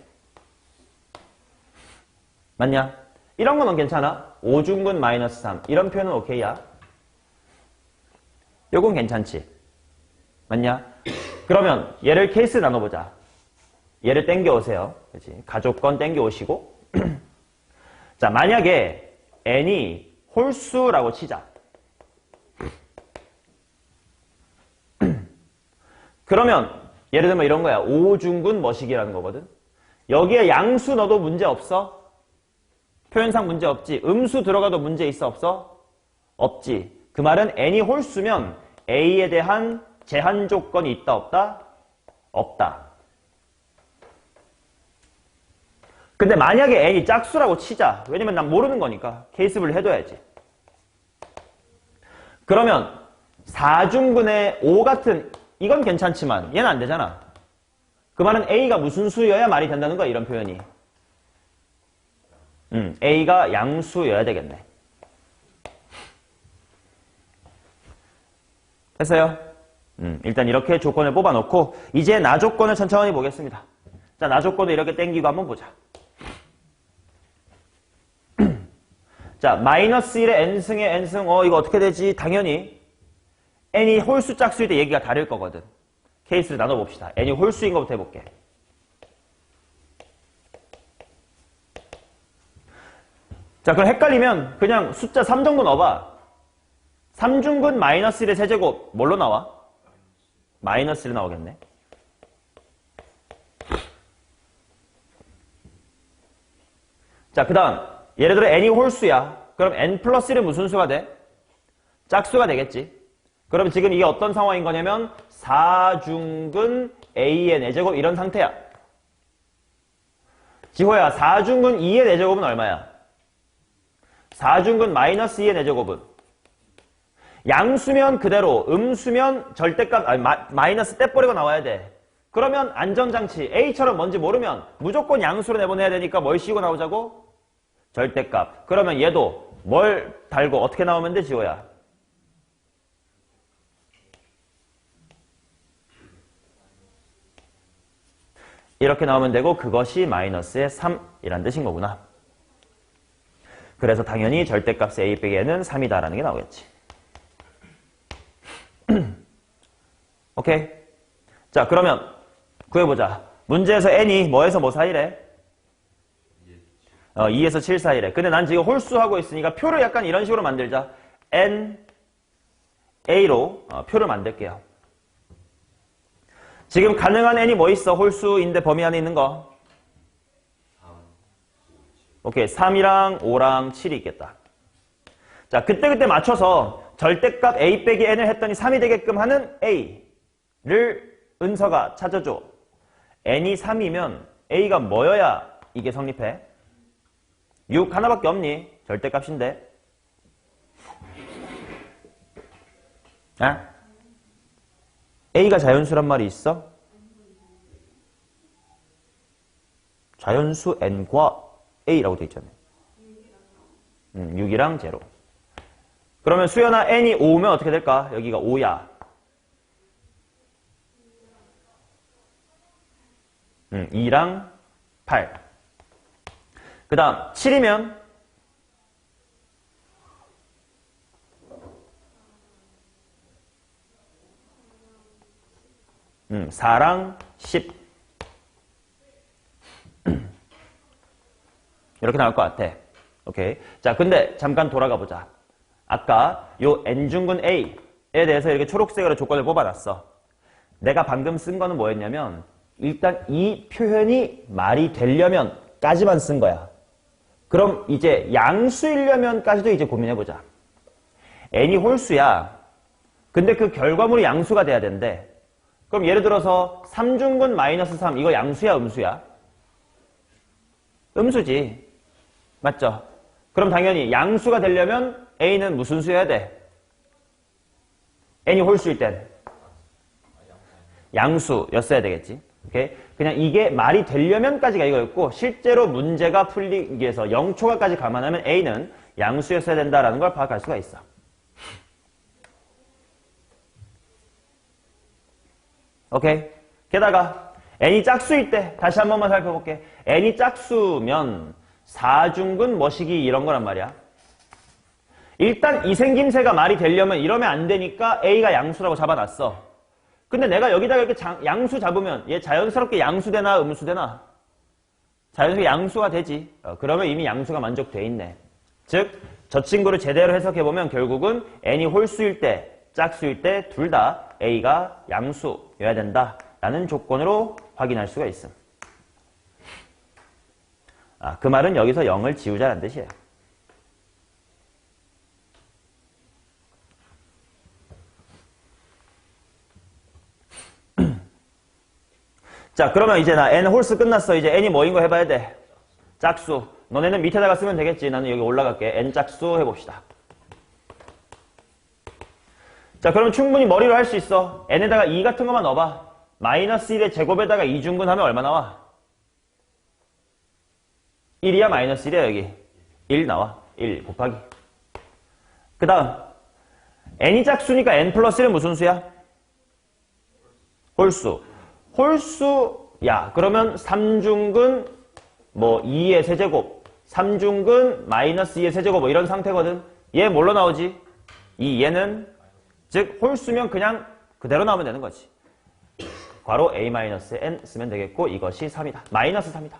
맞냐? 이런 거는 괜찮아. 5중근 마이너스 3. 이런 표현은 오케이야. 요건 괜찮지? 맞냐? 그러면 얘를 케이스 나눠보자. 얘를 땡겨오세요. 그렇지? 가족건 땡겨오시고. 자, 만약에 n이 홀수라고 치자. 그러면 예를 들면 이런 거야. 5중근 뭐식이라는 거거든. 여기에 양수 넣어도 문제 없어? 표현상 문제 없지. 음수 들어가도 문제 있어 없어? 없지. 그 말은 n이 홀수면 a에 대한 제한 조건이 있다 없다? 없다. 근데 만약에 n이 짝수라고 치자. 왜냐면 난 모르는 거니까 케이스를 해둬야지. 그러면 4중근의 5 같은 이건 괜찮지만 얘는 안 되잖아. 그 말은 a가 무슨 수여야 말이 된다는 거야, 이런 표현이. a가 양수여야 되겠네. 됐어요? 일단 이렇게 조건을 뽑아놓고 이제 나 조건을 천천히 보겠습니다. 자, 나 조건을 이렇게 땡기고 한번 보자. 자, 마이너스 1의 n승의 n승, 이거 어떻게 되지? 당연히 n이 홀수 짝수일 때 얘기가 다를 거거든. 케이스를 나눠봅시다. n이 홀수인 것부터 해볼게. 자, 그럼 헷갈리면 그냥 숫자 3 정도 넣어봐. 3중근 마이너스 1의 세제곱 뭘로 나와? 마이너스 1 나오겠네. 자, 그 다음 예를 들어 n이 홀수야. 그럼 n 플러스 1은 무슨 수가 돼? 짝수가 되겠지. 그럼 지금 이게 어떤 상황인 거냐면 4중근 a의 4제곱 이런 상태야. 지호야, 4중근 2의 4제곱은 얼마야? 4중근 마이너스 2의 4제곱은? 양수면 그대로, 음수면 절대값, 아니 마이너스 떼버리고 나와야 돼. 그러면 안전장치 a처럼 뭔지 모르면 무조건 양수로 내보내야 되니까 뭘 씌우고 나오자고? 절대값. 그러면 얘도 뭘 달고 어떻게 나오면 돼, 지호야? 이렇게 나오면 되고 그것이 마이너스의 3이란 뜻인 거구나. 그래서 당연히 절대값의 a 빼기 n은 3이다라는 게 나오겠지. 오케이. 자, 그러면 구해보자. 문제에서 n이 뭐에서 뭐 사이래? 2에서 7 사이래. 근데 난 지금 홀수하고 있으니까 표를 약간 이런 식으로 만들자. n, a로 표를 만들게요. 지금 가능한 n이 뭐 있어? 홀수인데 범위 안에 있는 거. 오케이. 3이랑 5랑 7이 있겠다. 자, 그때그때 맞춰서 절대값 a 빼기 n을 했더니 3이 되게끔 하는 a를 은서가 찾아줘. n이 3이면 a가 뭐여야 이게 성립해? 6 하나밖에 없니? 절대값인데. 아? a가 자연수란 말이 있어? 자연수 n과 a라고 되어 있잖아요. 6이랑 0. 그러면 수연아 n이 5면 어떻게 될까? 여기가 5야. 2랑 8. 그 다음 7이면 4랑 10. 이렇게 나올 것 같아. 오케이. 자, 근데 잠깐 돌아가 보자. 아까 요 n중근 a에 대해서 이렇게 초록색으로 조건을 뽑아놨어. 내가 방금 쓴 거는 뭐였냐면 일단 이 표현이 말이 되려면 까지만 쓴 거야. 그럼 이제 양수이려면까지도 이제 고민해보자. n이 홀수야. 근데 그 결과물이 양수가 돼야 된대. 그럼 예를 들어서 3중근 마이너스 3 이거 양수야 음수야? 음수지. 맞죠? 그럼 당연히 양수가 되려면 a는 무슨 수여야 돼? n이 홀수일 땐 양수였어야 되겠지. 오케이? 그냥 이게 말이 되려면까지가 이거였고 실제로 문제가 풀리기 위해서 0초가까지 감안하면 a는 양수였어야 된다라는 걸 파악할 수가 있어. 오케이? 게다가 n이 짝수일 때 다시 한 번만 살펴볼게. n이 짝수면 4중근 뭐시기 이런 거란 말이야. 일단 이 생김새가 말이 되려면 이러면 안 되니까 a가 양수라고 잡아놨어. 근데 내가 여기다가 이렇게 양수 잡으면 얘 자연스럽게 양수 되나 음수 되나? 자연스럽게 양수가 되지. 그러면 이미 양수가 만족돼 있네. 즉 저 친구를 제대로 해석해보면 결국은 n이 홀수일 때 짝수일 때 둘 다 a가 양수여야 된다라는 조건으로 확인할 수가 있음. 그 말은 여기서 0을 지우자는 뜻이에요. 자, 그러면 이제 나 n 홀수 끝났어. 이제 n이 뭐인 거 해봐야 돼? 짝수. 너네는 밑에다가 쓰면 되겠지. 나는 여기 올라갈게. n 짝수 해봅시다. 자, 그러면 충분히 머리로 할 수 있어. n에다가 2 같은 것만 넣어봐. 마이너스 1의 제곱에다가 2중근 하면 얼마 나와? 1이야 마이너스 1이야 여기? 1 나와. 1 곱하기. 그 다음 n이 짝수니까 n 플러스 1은 무슨 수야? 홀수. 홀수야. 그러면 3중근 뭐 2의 세제곱 3중근 마이너스 2의 세제곱 뭐 이런 상태거든. 얘 뭘로 나오지? 얘는 즉 홀수면 그냥 그대로 나오면 되는 거지. 괄호 a-n 쓰면 되겠고 이것이 3이다. 마이너스 3이다.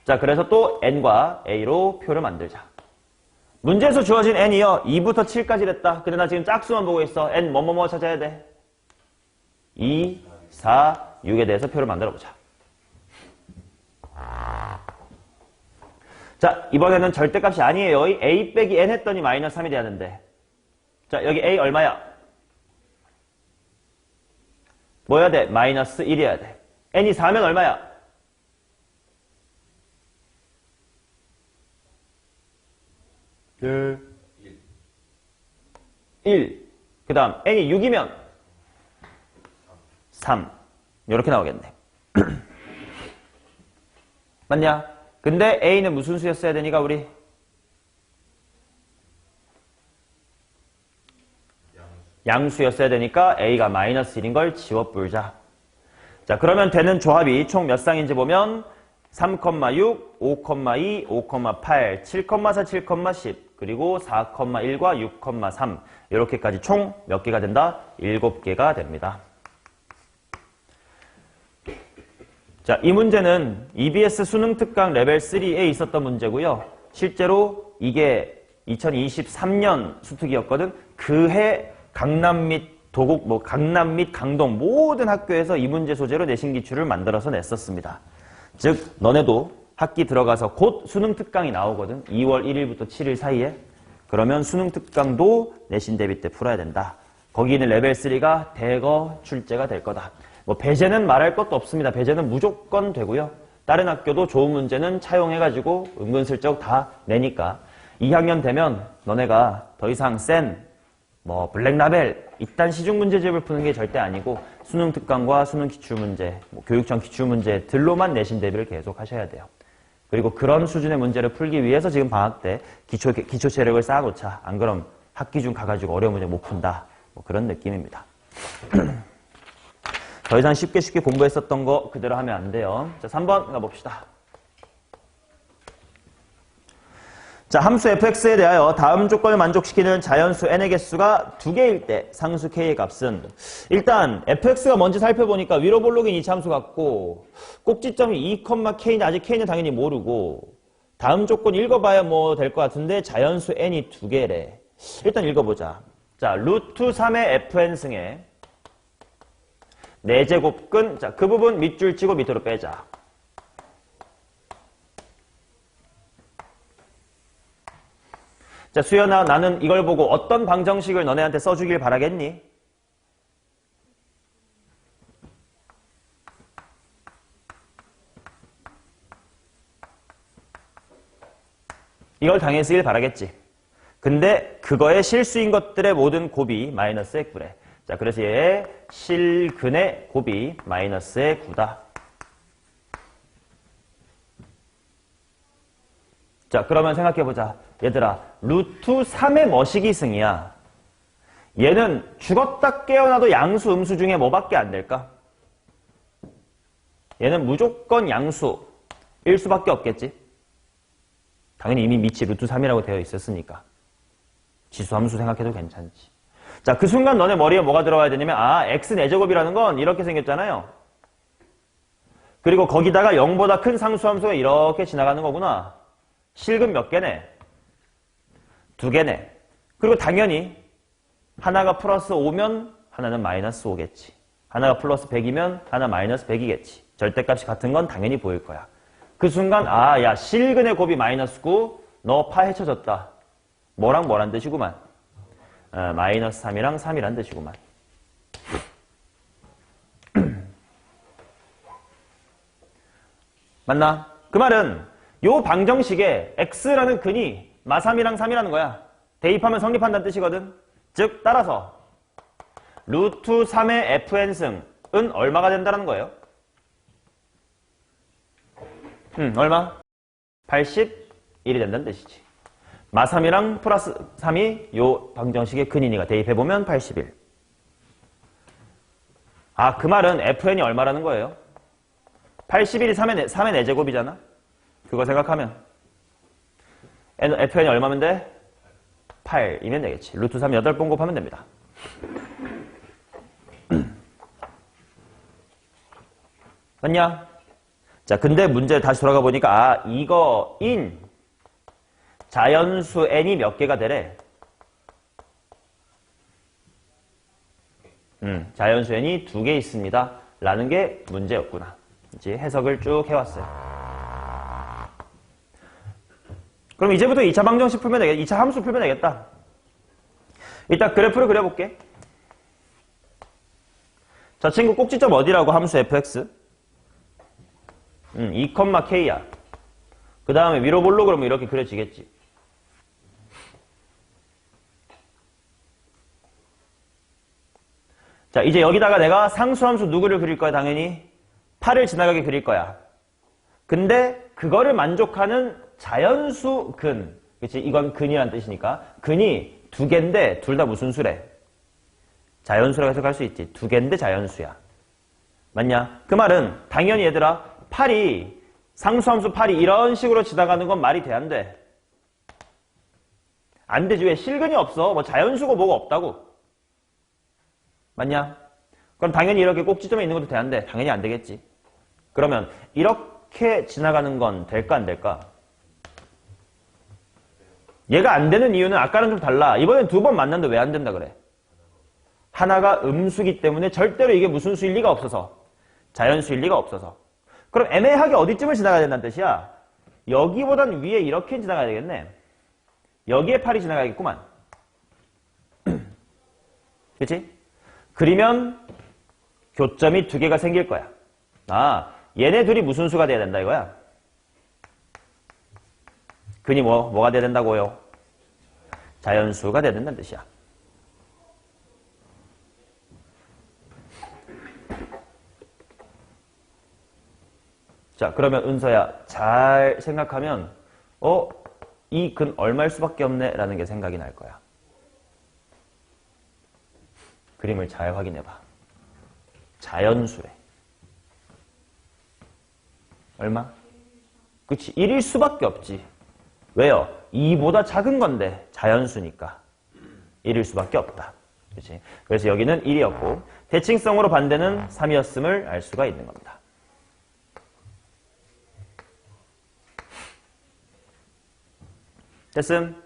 자, 그래서 또 n과 a로 표를 만들자. 문제에서 주어진 n이요. 2부터 7까지 됐다. 근데 나 지금 짝수만 보고 있어. n 뭐뭐뭐 찾아야 돼. 2, 4, 6에 대해서 표를 만들어보자. 자, 이번에는 절대값이 아니에요. a 빼기 n 했더니 마이너스 3이 돼야 되는데. 자, 여기 a 얼마야? 뭐 해야 돼? 마이너스 1이어야 돼. n이 4면 얼마야? 1. 그 다음 n이 6이면 3. 이렇게 나오겠네. 맞냐? 근데 a는 무슨 수였어야 되니까 우리? 양수였어야 되니까 a가 마이너스 1인 걸 지워불자. 자, 그러면 되는 조합이 총 몇 쌍인지 보면 3,6, 5,2, 5,8, 7,4, 7,10 그리고 4,1과 6,3 이렇게까지 총 몇 개가 된다? 7개가 됩니다. 자, 이 문제는 EBS 수능 특강 레벨 3에 있었던 문제고요. 실제로 이게 2023년 수특이었거든. 그해 강남 및 도곡, 강남 및 강동 모든 학교에서 이 문제 소재로 내신 기출을 만들어서 냈었습니다. 즉, 너네도 학기 들어가서 곧 수능 특강이 나오거든. 2월 1일부터 7일 사이에. 그러면 수능 특강도 내신 대비 때 풀어야 된다. 거기 있는 레벨 3가 대거 출제가 될 거다. 배제는 말할 것도 없습니다. 배제는 무조건 되고요. 다른 학교도 좋은 문제는 차용해가지고 은근슬쩍 다 내니까 2학년 되면 너네가 더 이상 센 블랙라벨 이딴 시중 문제집을 푸는 게 절대 아니고 수능 특강과 수능 기출문제, 교육청 기출문제들로만 내신 대비를 계속 하셔야 돼요. 그리고 그런 수준의 문제를 풀기 위해서 지금 방학 때 기초 체력을 쌓아놓자. 안 그럼 학기 중 가가지고 어려운 문제 못 푼다. 그런 느낌입니다. 더 이상 쉽게 공부했었던 거 그대로 하면 안 돼요. 자, 3번 가봅시다. 자, 함수 fx에 대하여 다음 조건을 만족시키는 자연수 n의 개수가 2개일 때 상수 k의 값은 일단 fx가 뭔지 살펴보니까 위로 볼록인 이차함수 같고 꼭지점이 2,k인데 아직 k는 당연히 모르고 다음 조건 읽어봐야 될 것 같은데 자연수 n이 2개래. 일단 읽어보자. 자, 루트 3의 fn승에 4제곱근 자, 그 부분 밑줄 치고 밑으로 빼자. 자, 수연아, 나는 이걸 보고 어떤 방정식을 너네한테 써주길 바라겠니? 이걸 당연히 쓰길 바라겠지. 근데 그거의 실수인 것들의 모든 곱이 마이너스의 9래. 자, 그래서 얘 실근의 곱이 마이너스의 9다. 자, 그러면 생각해보자. 얘들아, 루트 3의 뭐시기 승이야? 얘는 죽었다 깨어나도 양수, 음수 중에 뭐밖에 안 될까? 얘는 무조건 양수일 수밖에 없겠지? 당연히 이미 밑이 루트 3이라고 되어 있었으니까. 지수함수 생각해도 괜찮지. 자, 그 순간 너네 머리에 뭐가 들어와야 되냐면, x 4제곱이라는 건 이렇게 생겼잖아요. 그리고 거기다가 0보다 큰 상수함수가 이렇게 지나가는 거구나. 실근 몇 개네? 2개네. 그리고 당연히 하나가 플러스 5면 하나는 마이너스 5겠지. 하나가 플러스 100이면 하나 마이너스 100이겠지. 절대값이 같은 건 당연히 보일 거야. 그 순간 야, 실근의 곱이 마이너스 9, 너 파헤쳐졌다. 뭐란 뜻이구만. 마이너스 3이랑 3이란 뜻이구만. 맞나? 그 말은 요 방정식에 x라는 근이 마3이랑 3이라는 거야. 대입하면 성립한다는 뜻이거든. 즉 따라서 루트 3의 fn승은 얼마가 된다는 거예요? 얼마? 81이 된다는 뜻이지. 마3이랑 플러스 3이 요 방정식의 근이니까 대입해보면 81. 그 말은 fn이 얼마라는 거예요? 81이 3의 4제곱이잖아? 그거 생각하면 fn이 얼마면 돼? 8이면 되겠지. 루트 3 8번 곱하면 됩니다. 맞냐? 자, 근데 문제 다시 돌아가 보니까 이거인 자연수 n이 몇 개가 되래? 자연수 n이 2개 있습니다. 라는 게 문제였구나. 이제 해석을 쭉 해왔어요. 그럼 이제부터 2차 방정식 풀면 되겠다. 2차 함수 풀면 되겠다. 일단 그래프를 그려볼게. 저 친구 꼭지점 어디라고? 함수 fx? 2,k야. 그 다음에 위로 볼로 그러면 이렇게 그려지겠지. 자, 이제 여기다가 내가 상수함수 누구를 그릴 거야? 당연히 8을 지나가게 그릴 거야. 근데 그거를 만족하는 자연수 근. 그치? 이건 근이란 뜻이니까. 근이 2개인데 둘 다 무슨 수래? 자연수라고 해석할 수 있지. 2개인데 자연수야. 맞냐? 그 말은 당연히 얘들아 8이 상수함수 8이 이런 식으로 지나가는 건 말이 돼? 안 돼? 안 되지. 왜? 실근이 없어. 뭐 자연수고 뭐가 없다고. 맞냐? 그럼 당연히 이렇게 꼭지점에 있는 것도 돼? 안 돼? 당연히 안 되겠지. 그러면 이렇게 지나가는 건 될까 안 될까? 얘가 안 되는 이유는 아까는 좀 달라. 이번엔 2번 만났는데 왜 안 된다 그래? 하나가 음수기 때문에 절대로 이게 무슨 수일 리가 없어서. 자연수일 리가 없어서. 그럼 애매하게 어디쯤을 지나가야 된다는 뜻이야? 여기보단 위에 이렇게 지나가야 되겠네. 여기에 8이 지나가야겠구만. 그치? 그리면 교점이 2개가 생길 거야. 얘네 둘이 무슨 수가 돼야 된다 이거야? 근이 뭐가 돼야 된다고요? 자연수가 돼야 된다는 뜻이야. 자, 그러면 은서야 잘 생각하면 이 근 얼마일 수밖에 없네 라는 게 생각이 날 거야. 그림을 잘 확인해봐. 자연수래. 얼마? 그치, 1일 수밖에 없지. 왜요? 2보다 작은 건데 자연수니까 1일 수밖에 없다. 그치? 그래서 여기는 1이었고 대칭성으로 반대는 3이었음을 알 수가 있는 겁니다. 됐음?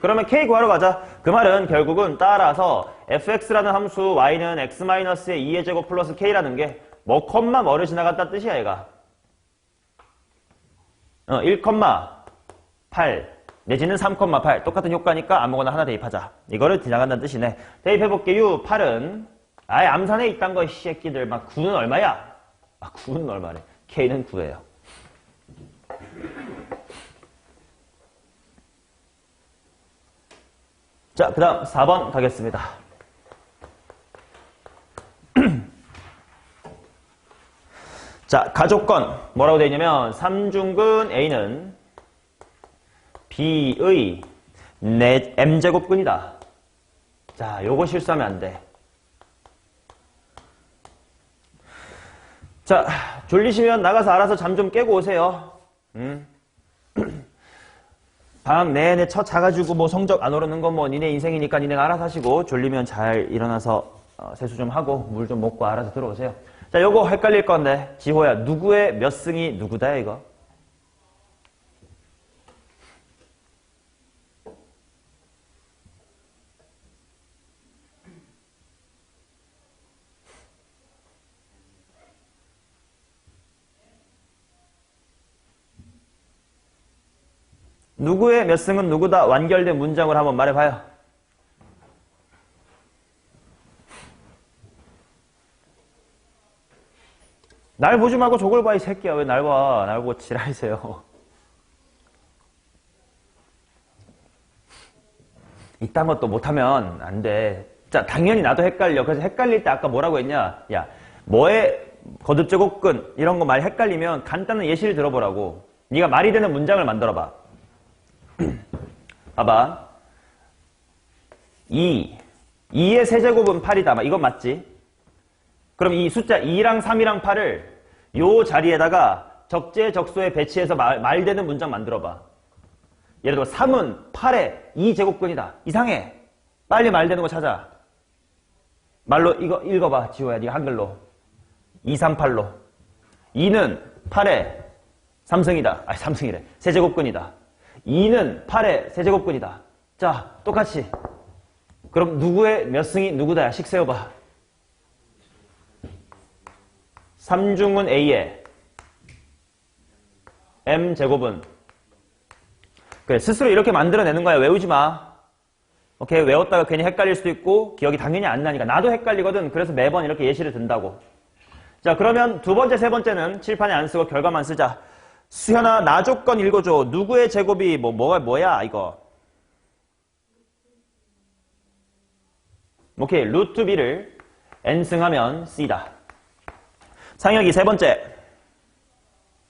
그러면 k 구하러 가자. 그 말은 결국은 따라서 fx라는 함수 y는 x-의 2의 제곱 플러스 k라는 게 뭐 컴마 뭐를 지나갔다 뜻이야 얘가. 1,8 내지는 3,8 똑같은 효과니까 아무거나 하나 대입하자. 이거를 지나간다는 뜻이네. 대입해볼게요. 8은 아예 암산에 있단 거 이 새끼들. 막 9는 얼마야? 아 9는 얼마래? K는 9예요. 자, 그 다음 4번 가겠습니다. 자, 가족건 뭐라고 되어 있냐면 삼중근 A는 B의 M제곱근이다. 자, 요거 실수하면 안 돼. 자, 졸리시면 나가서 알아서 잠 좀 깨고 오세요. 방학 내내 쳐 자가지고 뭐 성적 안 오르는 건 뭐 니네 인생이니까 니네가 알아서 하시고 졸리면 잘 일어나서 세수 좀 하고 물 좀 먹고 알아서 들어오세요. 자, 요거 헷갈릴 건데 지호야 누구의 몇 승이 누구다 이거? 누구의 몇 승은 누구다 완결된 문장을 한번 말해봐요. 날 보지 말고 저걸 봐 이 새끼야. 왜 날 봐. 날 보고 지랄이세요. 이딴 것도 못하면 안 돼. 자, 당연히 나도 헷갈려. 그래서 헷갈릴 때 아까 뭐라고 했냐. 야, 뭐의 거듭제곱근 이런 거 말 헷갈리면 간단한 예시를 들어보라고. 네가 말이 되는 문장을 만들어봐. 봐봐. 2의 세제곱은 8이다. 이건 맞지? 그럼 이 숫자 2랑 3이랑 8을 요 자리에다가 적재적소에 배치해서 말되는 문장 만들어봐. 예를 들어 3은 8의 2제곱근이다. 이상해. 빨리 말되는 거 찾아. 말로 이거 읽어봐. 지호야 네가 한글로. 238로. 2는 8의 3승이다. 아니 3승이래. 세제곱근이다. 2는 8의 세제곱근이다. 자, 똑같이. 그럼 누구의 몇 승이 누구다야? 식 세워봐. 3중은 A의 M제곱은 그래, 스스로 이렇게 만들어내는 거야. 외우지 마. 오케이, 외웠다가 괜히 헷갈릴 수도 있고 기억이 당연히 안 나니까. 나도 헷갈리거든. 그래서 매번 이렇게 예시를 든다고. 자, 그러면 두 번째, 세 번째는 칠판에 안 쓰고 결과만 쓰자. 수현아, 나 조건 읽어줘. 누구의 제곱이 뭐야 이거. 오케이, 루트 B를 N승하면 C다. 상혁이 세 번째.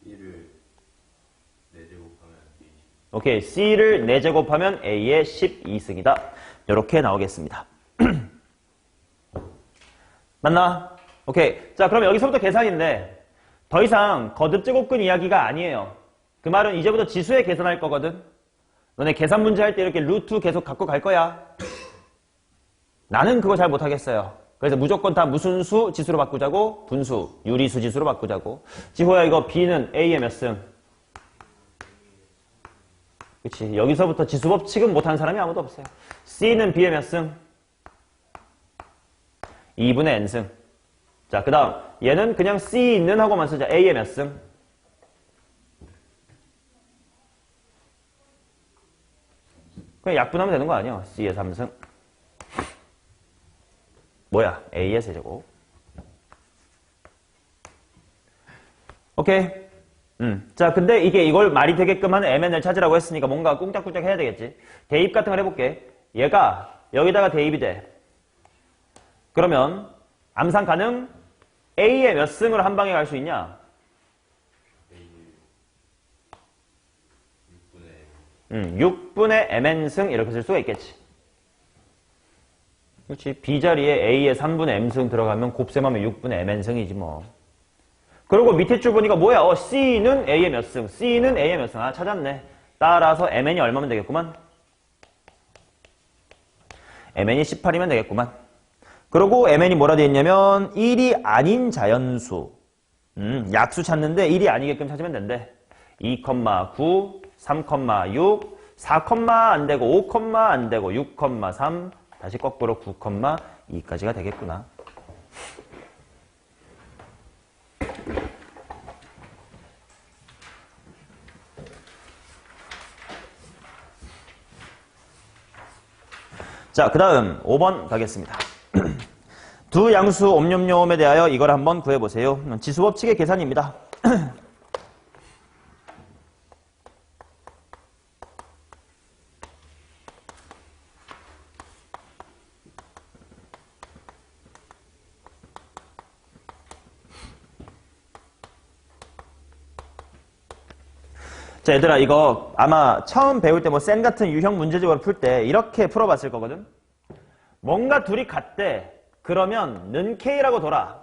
B를 4제곱하면 A. 오케이, C를 4제곱하면 A의 12승이다. 이렇게 나오겠습니다. 맞나? 오케이. 자, 그럼 여기서부터 계산인데 더 이상 거듭제곱근 이야기가 아니에요. 그 말은 이제부터 지수에 계산할 거거든. 너네 계산 문제 할 때 이렇게 루트 계속 갖고 갈 거야. 나는 그거 잘 못하겠어요. 그래서 무조건 다 무슨 수 지수로 바꾸자고? 분수, 유리수 지수로 바꾸자고. 지호야 이거 B는 A의 몇 승? 그치. 여기서부터 지수 법칙은 못하는 사람이 아무도 없어요. C는 B의 몇 승? 2분의 N승. 자, 그 다음 얘는 그냥 C는 하고만 쓰자. A의 몇 승? 그냥 약분하면 되는 거 아니야? C의 3승. 뭐야? A의 세제곱. 오케이. 자, 근데 이걸 말이 되게끔 하는 MN을 찾으라고 했으니까 뭔가 꿍짝꿍짝 해야 되겠지. 대입 같은 걸 해볼게. 얘가 여기다가 대입이 돼. 그러면 암산 가능? A의 몇 승을 한 방에 갈 수 있냐? 6분의 MN승 이렇게 쓸 수가 있겠지. 그렇지. B자리에 A의 3분의 M승 들어가면 곱셈하면 6분의 MN승이지 뭐. 그리고 밑에 줄 보니까 뭐야? C는 A의 몇 승, C는 A의 몇 승. 아, 찾았네. 따라서 MN이 얼마면 되겠구만? MN이 18이면 되겠구만. 그리고 MN이 뭐라 되어 있냐면 1이 아닌 자연수. 약수 찾는데 1이 아니게끔 찾으면 된대. 2,9, 3,6, 4, 안 되고 5, 안 되고 6,3 다시 거꾸로 9,2까지가 되겠구나. 자, 그 다음 5번 가겠습니다. 두 양수 옴뇸뇸에 대하여 이걸 한번 구해보세요. 지수법칙의 계산입니다. 자, 얘들아, 이거 아마 처음 배울 때 뭐 센 같은 유형 문제집으로 풀 때 이렇게 풀어봤을 거거든? 뭔가 둘이 같대. 그러면 는 K라고 둬라.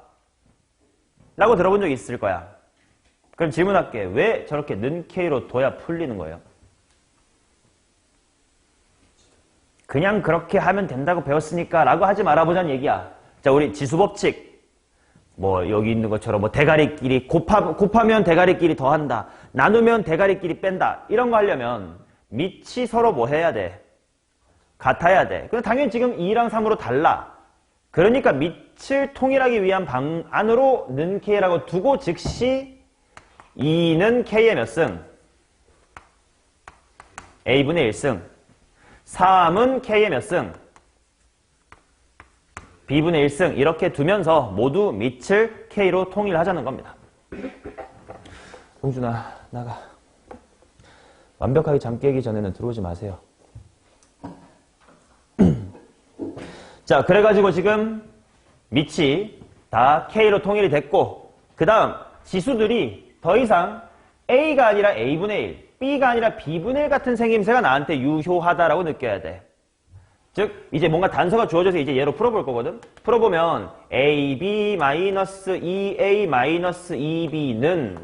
라고 들어본 적 있을 거야. 그럼 질문할게. 왜 저렇게 는 K로 둬야 풀리는 거예요? 그냥 그렇게 하면 된다고 배웠으니까 라고 하지 말아보자는 얘기야. 자, 우리 지수법칙. 뭐 여기 있는 것처럼 뭐 대가리끼리 곱하면 대가리끼리 더한다. 나누면 대가리끼리 뺀다. 이런 거 하려면 밑이 서로 뭐 해야 돼? 같아야 돼. 근데 당연히 지금 2랑 3으로 달라. 그러니까 밑을 통일하기 위한 방안으로 는 K라고 두고 즉시 2는 K의 몇 승? A분의 1승. 3은 K의 몇 승? B분의 1승. 이렇게 두면서 모두 밑을 K로 통일하자는 겁니다. 홍준아, 나가. 완벽하게 잠 깨기 전에는 들어오지 마세요. 자, 그래가지고 지금 밑이 다 K로 통일이 됐고, 그 다음 지수들이 더 이상 A가 아니라 A분의 1, B가 아니라 B분의 1 같은 생김새가 나한테 유효하다라고 느껴야 돼. 즉, 이제 뭔가 단서가 주어져서 이제 얘로 풀어볼 거거든? 풀어보면 AB-2A-2B는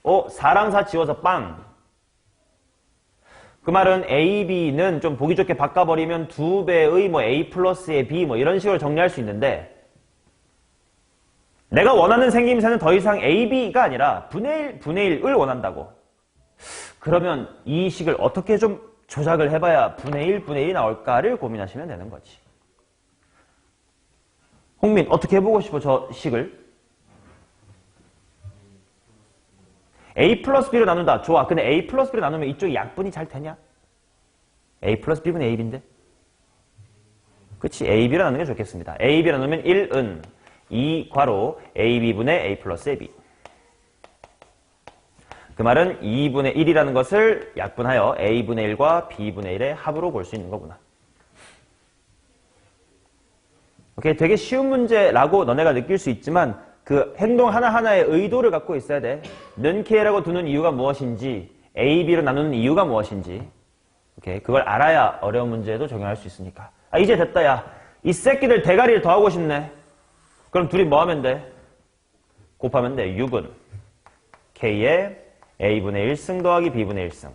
4랑 4 지워서 빵. 그 말은 A, B는 좀 보기 좋게 바꿔버리면 2배의 뭐 A 플러스의 B 뭐 이런 식으로 정리할 수 있는데 내가 원하는 생김새는 더 이상 A, B가 아니라 분의 1을 원한다고. 그러면 이 식을 어떻게 좀 조작을 해봐야 분의 1이 나올까를 고민하시면 되는 거지. 홍민, 어떻게 해보고 싶어, 저 식을? A 플러스 B로 나눈다. 좋아. 근데 A 플러스 B로 나누면 이쪽이 약분이 잘 되냐? A 플러스 B분의 AB인데? 그치. AB로 나누는 게 좋겠습니다. AB로 나누면 1은 2 괄호 AB분의 A 플러스 AB. 그 말은 2분의 1이라는 것을 약분하여 A분의 1과 B분의 1의 합으로 볼 수 있는 거구나. 오케이. 되게 쉬운 문제라고 너네가 느낄 수 있지만 그 행동 하나하나의 의도를 갖고 있어야 돼. 는 K라고 두는 이유가 무엇인지, A, B로 나누는 이유가 무엇인지. 오케이. 그걸 알아야 어려운 문제에도 적용할 수 있으니까. 아, 이제 됐다, 야. 이 새끼들 대가리를 더하고 싶네. 그럼 둘이 뭐 하면 돼? 곱하면 돼. 6은 K의 A분의 1승 더하기 B분의 1승.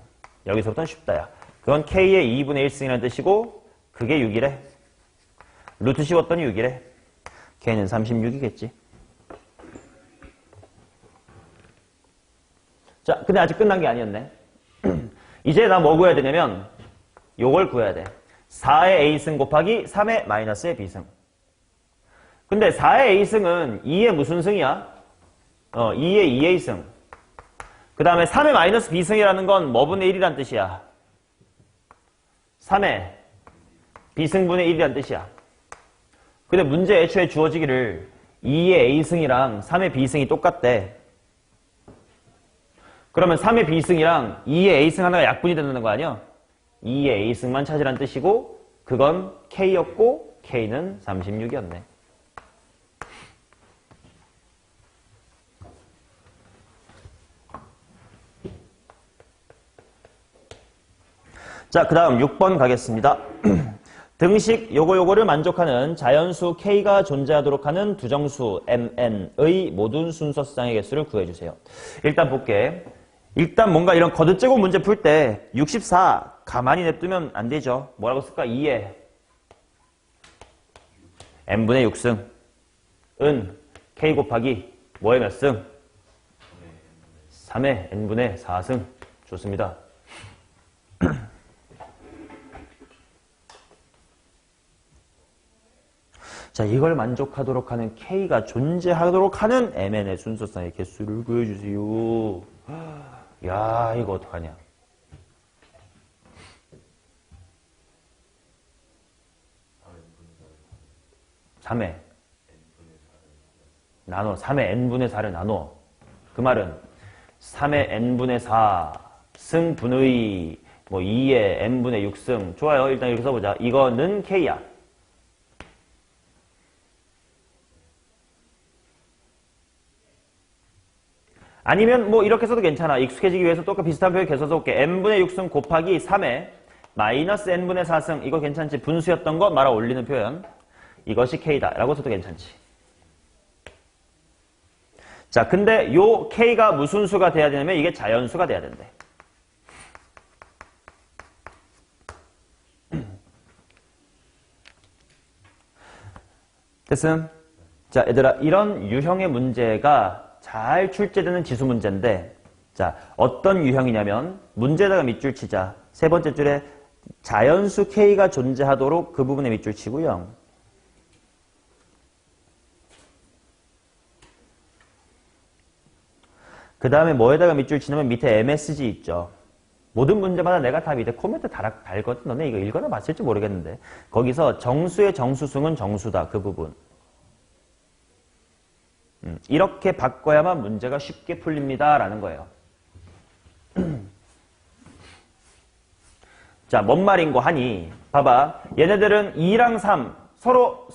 여기서부터는 쉽다, 야. 그건 K의 2분의 1승이라는 뜻이고, 그게 6이래. 루트 씌웠더니 6이래. K는 36이겠지. 자, 근데 아직 끝난 게 아니었네. 이제 나 뭐 구해야 되냐면 요걸 구해야 돼. 4의 A승 곱하기 3의 마이너스의 B승. 근데 4의 A승은 2의 무슨 승이야? 2의 2A승. 그 다음에 3의 마이너스 B승이라는 건 뭐분의 1이란 뜻이야? 3의 B승분의 1이란 뜻이야. 근데 문제 애초에 주어지기를 2의 A승이랑 3의 B승이 똑같대. 그러면 3의 B승이랑 2의 A승 하나가 약분이 된다는 거 아니야? 2의 A승만 찾으란 뜻이고 그건 K였고 K는 36이었네. 자, 그 다음 6번 가겠습니다. 등식 요거를 만족하는 자연수 K가 존재하도록 하는 두정수 MN의 모든 순서쌍의 개수를 구해주세요. 일단 볼게. 일단 뭔가 이런 거듭제곱 문제 풀 때 64 가만히 냅두면 안 되죠. 뭐라고 쓸까? 2에 n분의 6승 은 k 곱하기 뭐의 몇 승? 3의 n분의 4승. 좋습니다. 자, 이걸 만족하도록 하는 k가 존재하도록 하는 mn의 순서쌍의 개수를 구해주세요. 야, 이거 어떡하냐. 3의 나눠. 3의 n분의 4를 나눠. 그 말은 3의 n분의 4 승분의 뭐 2의 n분의 6승. 좋아요. 일단 이렇게 써보자. 이거는 k야. 아니면 뭐 이렇게 써도 괜찮아. 익숙해지기 위해서 똑같이 비슷한 표현 계속 써볼게. n분의 6승 곱하기 3의 마이너스 n분의 4승. 이거 괜찮지? 분수였던 거 말아 올리는 표현. 이것이 k다 라고 써도 괜찮지. 자, 근데 요 k가 무슨 수가 돼야 되냐면 이게 자연수가 돼야 된대. 됐음? 자, 얘들아, 이런 유형의 문제가 잘 출제되는 지수 문제인데, 자, 어떤 유형이냐면 문제에다가 밑줄 치자. 세 번째 줄에 자연수 k가 존재하도록 그 부분에 밑줄 치고요. 그 다음에 뭐에다가 밑줄 치냐면 밑에 MSG 있죠. 모든 문제마다 내가 다 밑에 코멘트 달거든. 너네 이거 읽어나 봤을지 모르겠는데. 거기서 정수의 정수승은 정수다. 그 부분. 이렇게 바꿔야만 문제가 쉽게 풀립니다. 라는 거예요. 자, 뭔 말인고 하니 봐봐. 얘네들은 2랑 3 서로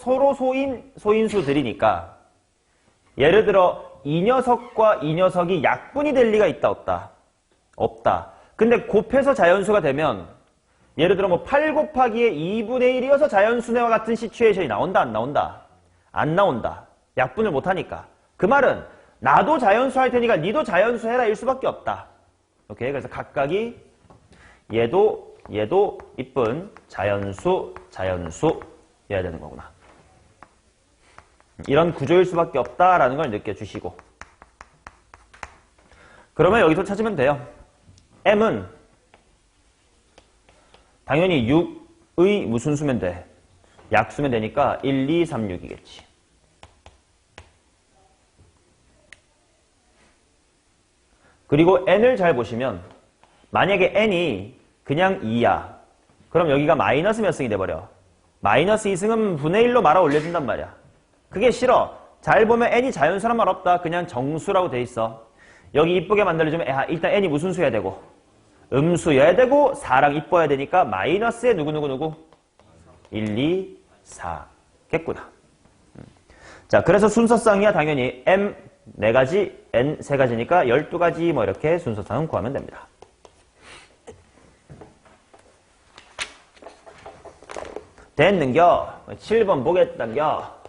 소인수들이니까 예를 들어 이 녀석과 이 녀석이 약분이 될 리가 있다 없다? 없다. 근데 곱해서 자연수가 되면 예를 들어 뭐 8 곱하기에 2분의 1이어서 자연수네와 같은 시츄에이션이 나온다 안 나온다? 안 나온다. 약분을 못하니까. 그 말은 나도 자연수 할 테니까 니도 자연수 해라 일 수밖에 없다. 오케이. 그래서 각각이 얘도 이쁜 자연수 해야 되는 거구나. 이런 구조일 수밖에 없다라는 걸 느껴주시고. 그러면 여기서 찾으면 돼요. m은 당연히 6의 무슨 수면 돼? 약수면 되니까 1, 2, 3, 6이겠지. 그리고 n을 잘 보시면 만약에 n이 그냥 2야. 그럼 여기가 마이너스 몇 승이 돼버려? 마이너스 2승은 분의 1로 말아 올려준단 말이야. 그게 싫어. 잘 보면 n이 자연수란 말 없다. 그냥 정수라고 돼 있어. 여기 이쁘게 만들어주면 일단 n이 무슨 수여야 되고 음수여야 되고 4랑 이뻐야 되니까 마이너스에 누구 1, 2, 4 겠구나. 자, 그래서 순서상이야 당연히 m 4가지, n 3가지니까 12가지 뭐 이렇게 순서상은 구하면 됩니다. 됐는겨? 7번 보겠단겨?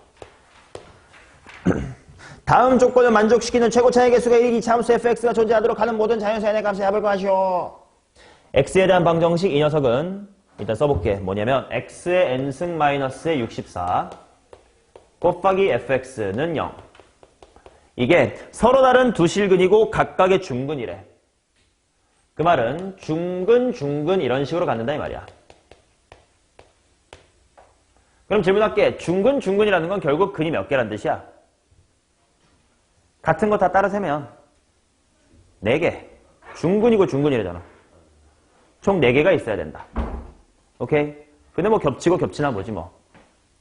다음 조건을 만족시키는 최고 차이 개수가 1, 2차 함수 fx가 존재하도록 하는 모든 자연수 n의 값을 잡을 것이오. x에 대한 방정식 이 녀석은 일단 써볼게. 뭐냐면 x의 n승 마이너스의 64 곱하기 fx는 0. 이게 서로 다른 두 실근이고 각각의 중근이래. 그 말은 중근 이런 식으로 갖는다 이 말이야. 그럼 질문할게. 중근이라는 건 결국 근이 몇 개란 뜻이야? 같은 거 다 따라 세면 4개. 중근이래잖아. 총 4개가 있어야 된다. 오케이? 근데 뭐 겹치고 겹치나 보지 뭐.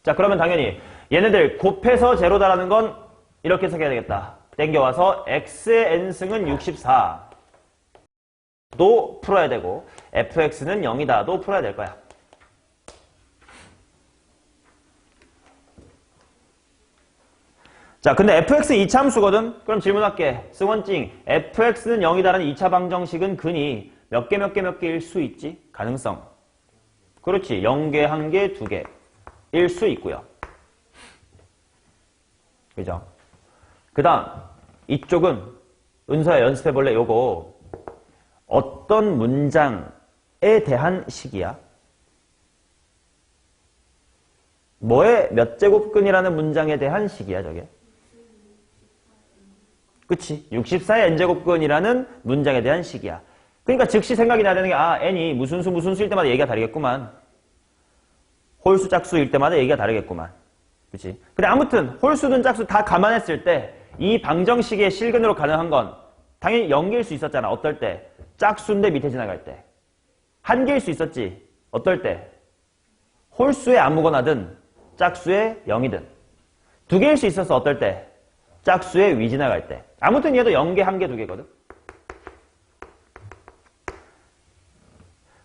자, 그러면 당연히 얘네들 곱해서 제로다라는 건 이렇게 해석해야 되겠다. 땡겨와서 x의 n승은 64도 풀어야 되고 fx는 0이다도 풀어야 될 거야. 자, 근데 fx 2차 함수거든? 그럼 질문할게. 승원증, fx는 0이다라는 2차 방정식은 근이 몇 개일 수 있지? 가능성. 그렇지. 0개, 1개, 2개. 일 수 있고요. 그죠? 그 다음, 이쪽은 은서야 연습해볼래? 요거 어떤 문장에 대한 식이야? 뭐의 몇 제곱근이라는 문장에 대한 식이야, 저게? 그치? 64의 n제곱근이라는 문장에 대한 식이야. 그러니까 즉시 생각이 나야 되는 게 n이 무슨 수일 때마다 얘기가 다르겠구만. 홀수, 짝수일 때마다 얘기가 다르겠구만. 그치? 근데 아무튼 홀수든 짝수 다 감안했을 때 이 방정식의 실근으로 가능한 건 당연히 0개일 수 있었잖아. 어떨 때? 짝수인데 밑에 지나갈 때. 1개일 수 있었지. 어떨 때? 홀수에 아무거나든 짝수에 0이든. 두 개일 수 있어서 어떨 때? 짝수의 위 지나갈 때. 아무튼 얘도 0개, 1개, 2개거든.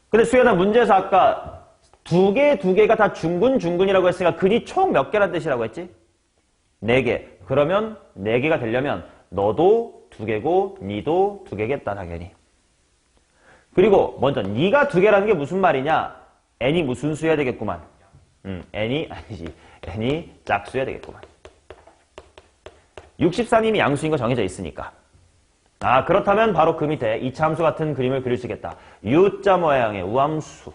근데 수연아 문제에서 아까 두 개가 다 중근이라고 했으니까 근이 총 몇 개란 뜻이라고 했지? 4개. 그러면 4개가 되려면 너도 2개고 니도 2개겠다 당연히. 그리고 먼저 니가 2개라는 게 무슨 말이냐? n이 무슨 수여야 되겠구만. n이 아니지. n이 짝수여야 되겠구만. 64님이 양수인 거 정해져 있으니까. 아 그렇다면 바로 그 밑에 이차함수 같은 그림을 그릴 수 있겠다. U자 모양의 우함수.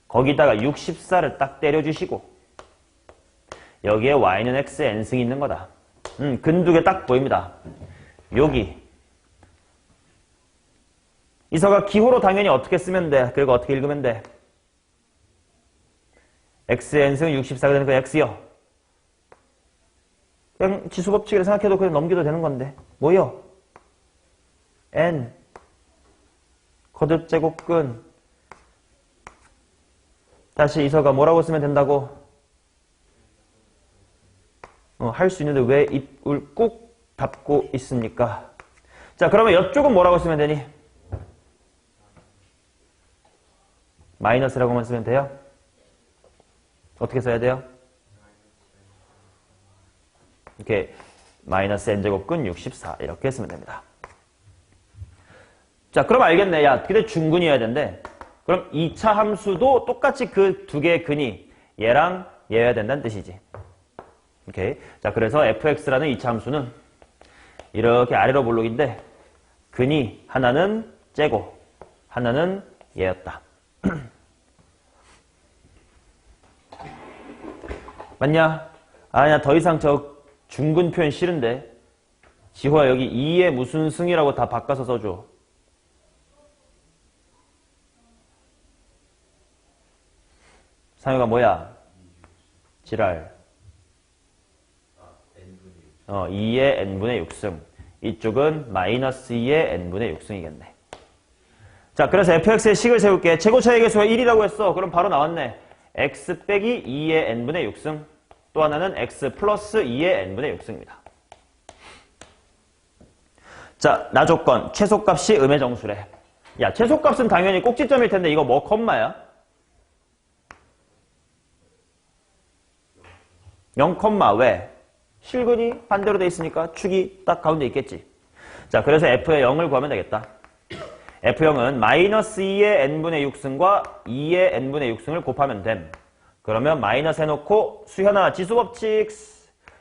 거기다가 64를 딱 때려주시고 여기에 y는 x, n승이 있는 거다. 근 2개 딱 보입니다. 여기 이서가 기호로 당연히 어떻게 쓰면 돼? 그리고 어떻게 읽으면 돼? x, n승 64가 되는 거 x요. 그냥 지수법칙을 생각해도 그냥 넘겨도 되는 건데 뭐요? n 거듭제곱근 다시 이서가 뭐라고 쓰면 된다고? 할 수 있는데 왜 입을 꾹 닫고 있습니까? 자 그러면 이쪽은 뭐라고 쓰면 되니? 마이너스라고만 쓰면 돼요? 어떻게 써야 돼요? 이렇게 마이너스 n제곱근 64 이렇게 쓰면 됩니다. 자 그럼 알겠네. 야 근데 중근이어야 된대. 그럼 2차 함수도 똑같이 그 2개의 근이 얘랑 얘여야 된다는 뜻이지. 오케이. 자 그래서 fx라는 2차 함수는 이렇게 아래로 볼록인데 근이 하나는 째고 하나는 얘였다. 맞냐? 아니야 더 이상 저 중근 표현 싫은데. 지호야 여기 2의 무슨 승이라고 다 바꿔서 써줘. 상효가 뭐야? 지랄. 2의 n분의 6승. 이쪽은 마이너스 2의 n분의 6승이겠네. 자, 그래서 fx의 식을 세울게. 최고차의 개수가 1이라고 했어. 그럼 바로 나왔네. x 빼기 2의 n분의 6승. 또 하나는 x 플러스 2의 n분의 6승입니다. 자, 나조건. 최소값이 음의 정수래. 야, 최소값은 당연히 꼭지점일 텐데 이거 뭐 컴마야? 0, 왜? 실근이 반대로 돼 있으니까 축이 딱 가운데 있겠지. 자, 그래서 f의 0을 구하면 되겠다. f0은 마이너스 2의 n분의 6승과 2의 n분의 6승을 곱하면 됨. 그러면 마이너스 해놓고 수현아 지수법칙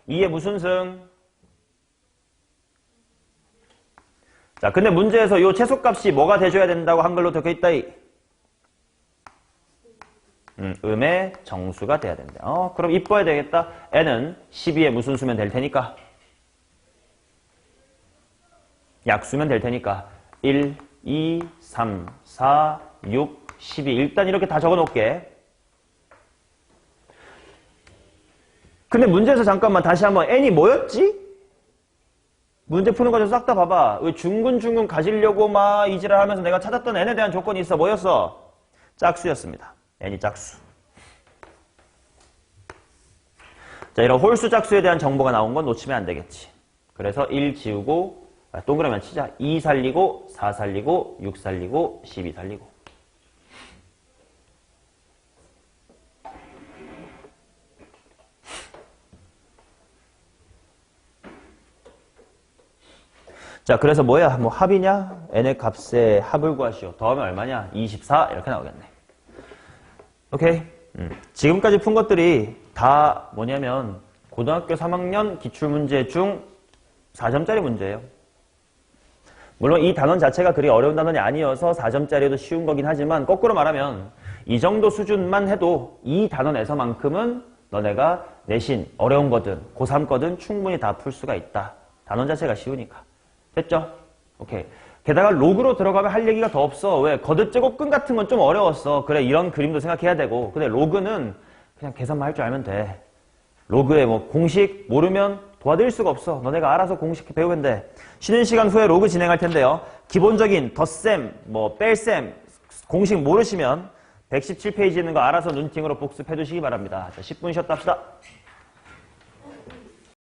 2의 무슨 승? 자, 근데 문제에서 요 최소값이 뭐가 돼줘야 된다고 한글로 적혀 있다. 음의 정수가 돼야 된다. 그럼 이뻐야 되겠다. n은 12의 무슨 수면 될 테니까? 약수면 될 테니까 1, 2, 3, 4, 6, 12 일단 이렇게 다 적어 놓을게. 근데 문제에서 잠깐만 다시 한번 n이 뭐였지? 문제 푸는 과정 싹 다 봐봐. 왜 중근 가지려고 막 이지랄 하면서 내가 찾았던 n에 대한 조건이 있어. 뭐였어? 짝수였습니다. n이 짝수. 자, 이런 홀수 짝수에 대한 정보가 나온 건 놓치면 안 되겠지. 그래서 1 지우고 동그라미 치자. 2 살리고 4 살리고 6 살리고 12 살리고. 자, 그래서 뭐야? 뭐 합이냐? n의 값의 합을 구하시오. 더하면 얼마냐? 24 이렇게 나오겠네. 오케이. 지금까지 푼 것들이 다 뭐냐면 고등학교 3학년 기출문제 중 4점짜리 문제예요. 물론 이 단원 자체가 그리 어려운 단원이 아니어서 4점짜리도 쉬운 거긴 하지만 거꾸로 말하면 이 정도 수준만 해도 이 단원에서만큼은 너네가 내신 어려운 거든 고3 거든 충분히 다 풀 수가 있다. 단원 자체가 쉬우니까. 됐죠? 오케이. 게다가 로그로 들어가면 할 얘기가 더 없어. 왜? 거듭제곱근 같은 건 좀 어려웠어. 그래, 이런 그림도 생각해야 되고. 근데 로그는 그냥 계산만 할 줄 알면 돼. 로그에 뭐 공식 모르면 도와드릴 수가 없어. 너네가 알아서 공식 배우면 돼. 쉬는 시간 후에 로그 진행할 텐데요. 기본적인 덧셈, 뭐 뺄셈, 공식 모르시면 117페이지 있는 거 알아서 눈팅으로 복습해 두시기 바랍니다. 자, 10분 쉬었다 합시다.